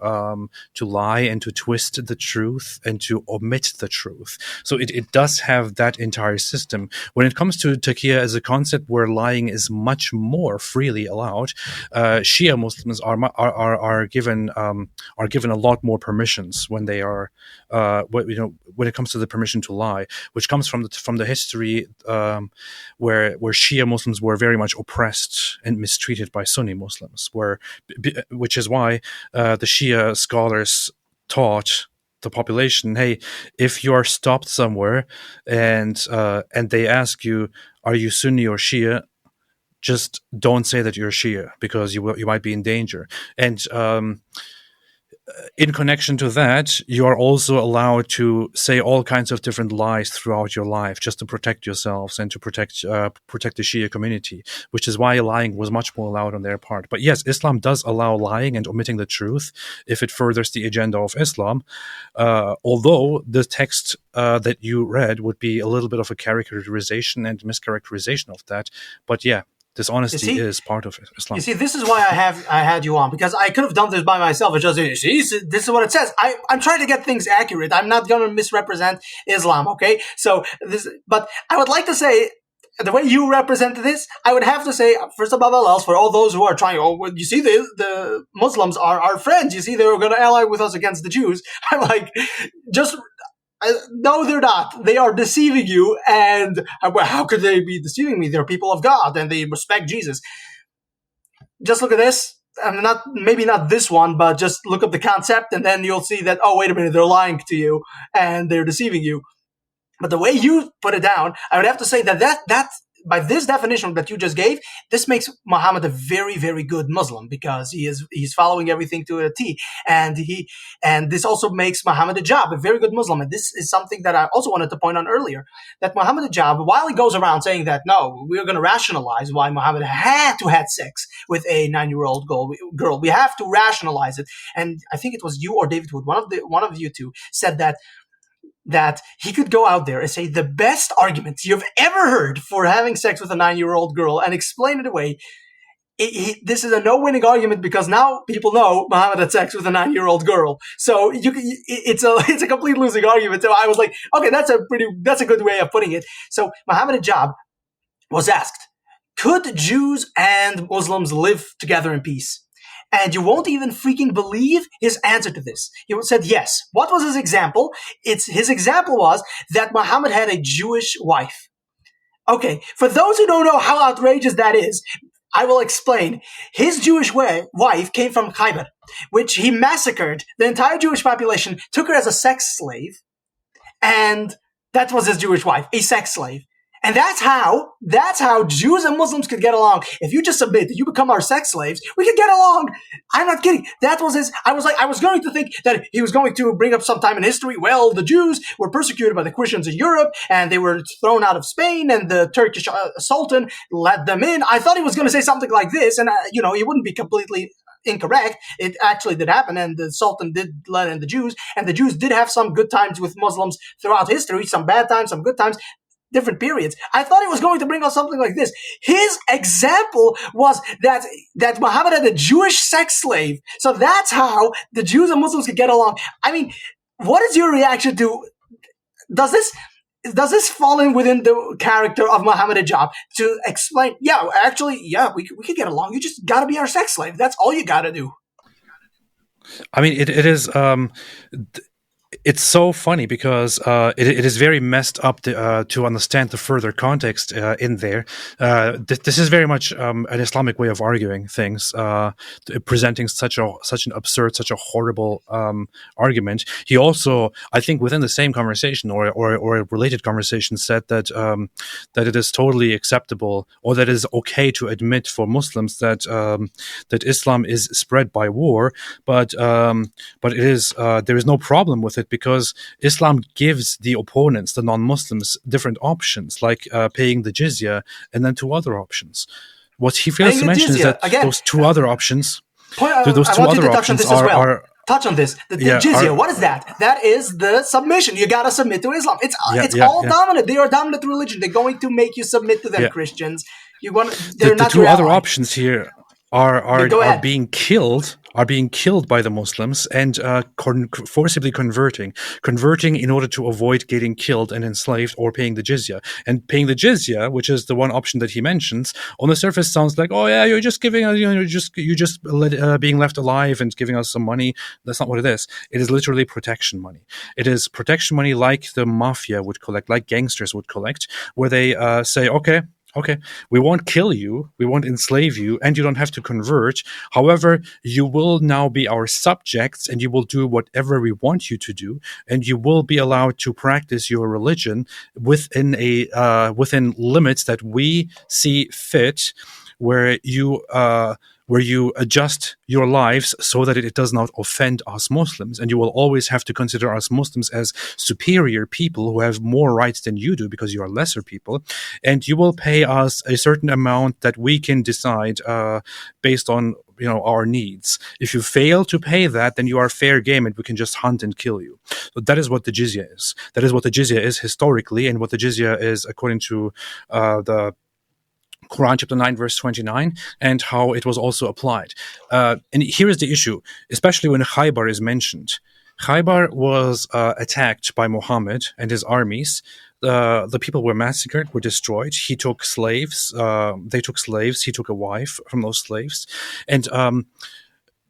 lie and to twist the truth and to omit the truth. So it does have that entire system. When it comes to taqiyya as a concept where lying is much more freely allowed, Shia Muslims are given a lot more permissions when they are when it comes to the permission to lie, which comes from the history where Shia Muslims were very much oppressed and mistreated by Sunni Muslims, which is why the Shia scholars taught the population, hey, if you are stopped somewhere and they ask you, are you Sunni or Shia, just don't say that you're Shia, because you might be in danger. And in connection to that, you are also allowed to say all kinds of different lies throughout your life, just to protect yourselves and to protect the Shia community, which is why lying was much more allowed on their part. But yes, Islam does allow lying and omitting the truth if it furthers the agenda of Islam, although the text that you read would be a little bit of a characterization and mischaracterization of that. But yeah, dishonesty is part of Islam. You see, this is why I had you on, because I could have done this by myself. It's just, this is what it says. I'm trying to get things accurate. I'm not going to misrepresent Islam, okay? But I would like to say, the way you represent this, I would have to say, first above all else, for all those who are trying, you see, the Muslims are our friends. You see, they were going to ally with us against the Jews. I'm like, no, they're not. They are deceiving you. And how could they be deceiving me? They're people of God and they respect Jesus. Just look at this. And maybe not this one, but just look up the concept, and then you'll see that, oh, wait a minute, they're lying to you and they're deceiving you. But the way you put it down, I would have to say that by this definition that you just gave, this makes Muhammad a very, very good Muslim, because he's following everything to a T, and this also makes Muhammad a very good Muslim. And this is something that I also wanted to point on earlier, that Muhammad while he goes around saying that, no, we're going to rationalize why Muhammad had to have sex with a 9-year-old girl, we have to rationalize it. And I think it was you or David Wood, one of you two, said that he could go out there and say the best arguments you've ever heard for having sex with a 9-year-old girl and explain it away. This is a no-winning argument, because now people know Muhammad had sex with a 9-year-old girl. So it's a complete losing argument. So I was like, okay, that's a good way of putting it. So Muhammad Hijab was asked, could Jews and Muslims live together in peace? And you won't even freaking believe his answer to this. He said yes. What was his example? His example was that Muhammad had a Jewish wife. Okay, for those who don't know how outrageous that is, I will explain. His Jewish wife came from Khaybar, which he massacred the entire Jewish population, took her as a sex slave, and that was his Jewish wife, a sex slave. And that's how Jews and Muslims could get along. If you just submit, you become our sex slaves, we could get along. I'm not kidding. That was I was going to think that he was going to bring up some time in history. Well, the Jews were persecuted by the Christians in Europe, and they were thrown out of Spain, and the Turkish Sultan let them in. I thought he was going to say something like this, and he wouldn't be completely incorrect. It actually did happen, and the Sultan did let in the Jews, and the Jews did have some good times with Muslims throughout history, some bad times, some good times, different periods. I thought he was going to bring up something like this. His example was that Muhammad had a Jewish sex slave. So that's how the Jews and Muslims could get along. I mean, what is your reaction to, does this, does this fall in within the character of Muhammad Hijab to explain? Yeah, actually, yeah, we could get along. You just gotta be our sex slave. That's all you gotta do. I mean, it is. It's so funny because it is very messed up to understand the further context in there. This is very much an Islamic way of arguing things, presenting such an absurd, such a horrible argument. He also, I think, within the same conversation or a related conversation, said that that it is totally acceptable or that it is okay to admit for Muslims that that Islam is spread by war, but it is there is no problem with it because Islam gives the opponents, the non-Muslims, different options like paying the jizya and then two other options. What he fails Paying to the mention is jizya that again. those two other options, those I two want you other to touch on options this as well. are Touch on this. The yeah jizya. are What is that? That is the submission. You gotta submit to Islam. yeah It's yeah all yeah dominant. They are a dominant religion. They're going to make you submit to them, yeah. Christians. You want? the They're the not your two other ally. options here are are Go are ahead. being killed by the Muslims and forcibly converting in order to avoid getting killed and enslaved, or paying the jizya. And paying the jizya, which is the one option that he mentions, on the surface sounds like, oh yeah, you're just giving us, being left alive and giving us some money. That's not what it is. It is literally protection money. It is protection money like the mafia would collect, like gangsters would collect, where they say, okay, we won't kill you, we won't enslave you, and you don't have to convert. However, you will now be our subjects and you will do whatever we want you to do, and you will be allowed to practice your religion within limits that we see fit, where you adjust your lives so that it does not offend us Muslims. And you will always have to consider us Muslims as superior people who have more rights than you do because you are lesser people. And you will pay us a certain amount that we can decide based on our needs. If you fail to pay that, then you are fair game and we can just hunt and kill you. So that is what the jizya is. That is what the jizya is historically, and what the jizya is according to the Quran chapter 9 verse 29, and how it was also applied. And here is the issue, especially when Khaybar is mentioned. Khaybar was attacked by Muhammad and his armies. The people were massacred, were destroyed. He took slaves. They took slaves. He took a wife from those slaves. And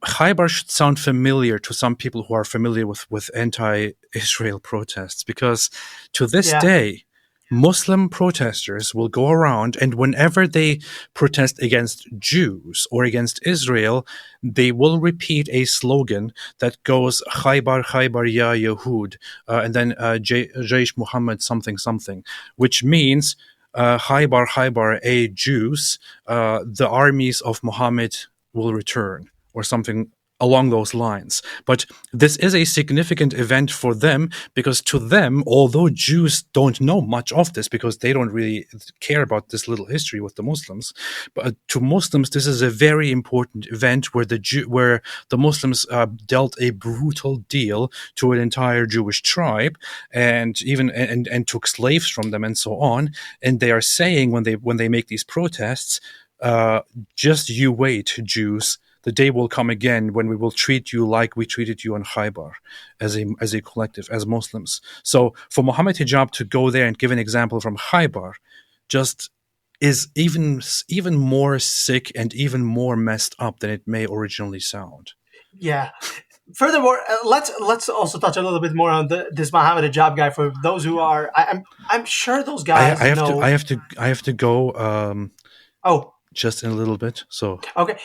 Khaybar should sound familiar to some people who are familiar with anti-Israel protests, because to this Yeah. day, Muslim protesters will go around, and whenever they protest against Jews or against Israel, they will repeat a slogan that goes Khaybar Khaybar ya Yahud, and then Jaish Muhammad something something, which means Khaybar Khaybar, a Jews, the armies of Muhammad will return, or something along those lines. But this is a significant event for them, because to them, although Jews don't know much of this because they don't really care about this little history with the Muslims, but to Muslims this is a very important event where the Muslims dealt a brutal deal to an entire Jewish tribe, and even and took slaves from them and so on. And they are saying, when they make these protests, just you wait, Jews. The day will come again when we will treat you like we treated you in Khaybar, as a collective, as Muslims. So for Muhammad Hijab to go there and give an example from Khaybar just is even more sick and even more messed up than it may originally sound. Yeah. Furthermore, let's also touch a little bit more on this Muhammad Hijab guy. For those who are, I'm sure those guys I know. I have to go Oh, just in a little bit. So okay.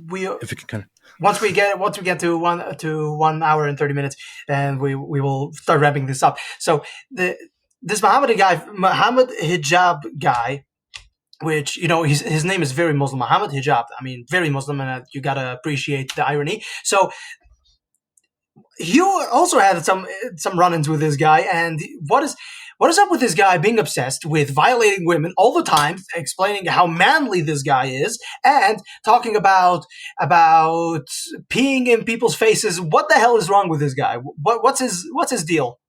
We if you can kind of once we get to 1 hour and 30 minutes, and we will start wrapping this up. So this Muhammad Hijab guy, which his name is very Muslim, Muhammad Hijab. I mean, very Muslim, and you gotta appreciate the irony. So you also had some run-ins with this guy, and what is up with this guy being obsessed with violating women all the time, explaining how manly this guy is, and talking about peeing in people's faces? What the hell is wrong with this guy? What's his deal?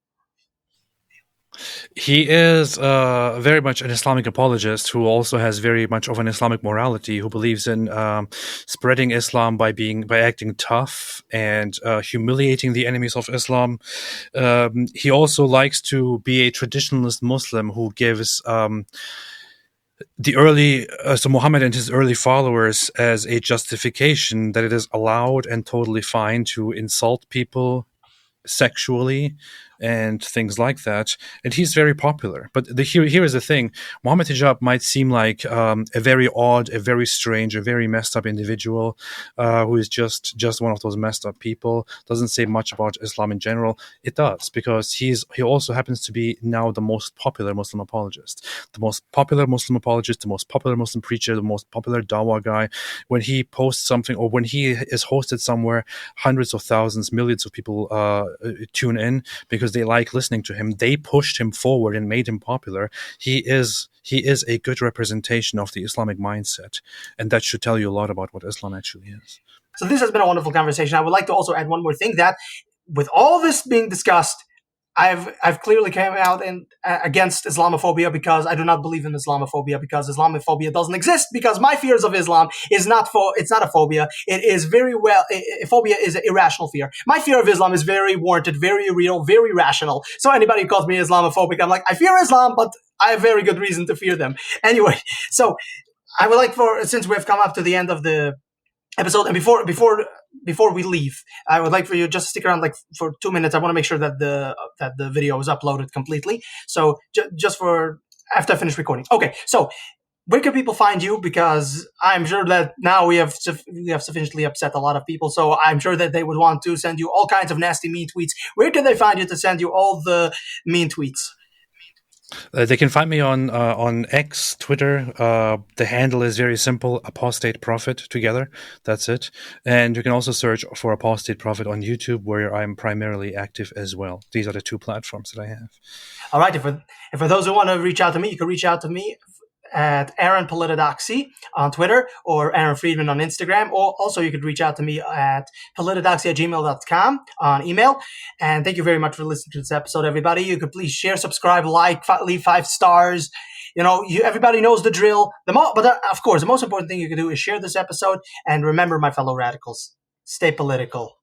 He is very much an Islamic apologist who also has very much of an Islamic morality, who believes in spreading Islam by acting tough and humiliating the enemies of Islam. He also likes to be a traditionalist Muslim who gives the early so Muhammad and his early followers as a justification that it is allowed and totally fine to insult people sexually and things like that. And he's very popular. But here is the thing: Mohammed Hijab might seem like a very odd, a very strange, a very messed up individual who is just one of those messed up people. Doesn't say much about Islam in general. It does, because he also happens to be now the most popular Muslim apologist, the most popular Muslim apologist, the most popular Muslim preacher, the most popular dawah guy. When he posts something or when he is hosted somewhere, hundreds of thousands, millions of people tune in because they like listening to him. They pushed him forward and made him popular. He is a good representation of the Islamic mindset, and that should tell you a lot about what Islam actually is. So this has been a wonderful conversation. I would like to also add one more thing, that with all this being discussed, I've clearly came out against Islamophobia, because I do not believe in Islamophobia, because Islamophobia doesn't exist, because my fears of Islam it's not a phobia. It is phobia is an irrational fear. My fear of Islam is very warranted, very real, very rational. So anybody who calls me Islamophobic, I'm like, I fear Islam, but I have very good reason to fear them. Anyway, so I would like, since we've come up to the end of the episode, and before we leave, I would like for you just to stick around like for 2 minutes. I want to make sure that the video is uploaded completely. So just for after I finish recording. Okay, so where can people find you? Because I'm sure that now we have sufficiently upset a lot of people. So I'm sure that they would want to send you all kinds of nasty mean tweets. Where can they find you to send you all the mean tweets? They can find me on X, Twitter. The handle is very simple: Apostate Prophet together. That's it. And you can also search for Apostate Prophet on YouTube, where I'm primarily active as well. These are the two platforms that I have. All right. And for those who want to reach out to me, you can reach out to me at Aaron Politodoxy on Twitter, or Aaron Friedman on Instagram. Or also you could reach out to me at politodoxy@gmail.com on email. And thank you very much for listening to this episode, everybody. You could please share, subscribe, like, leave 5 stars. You know, everybody knows the drill. But of course, the most important thing you can do is share this episode. And remember, my fellow radicals, stay political.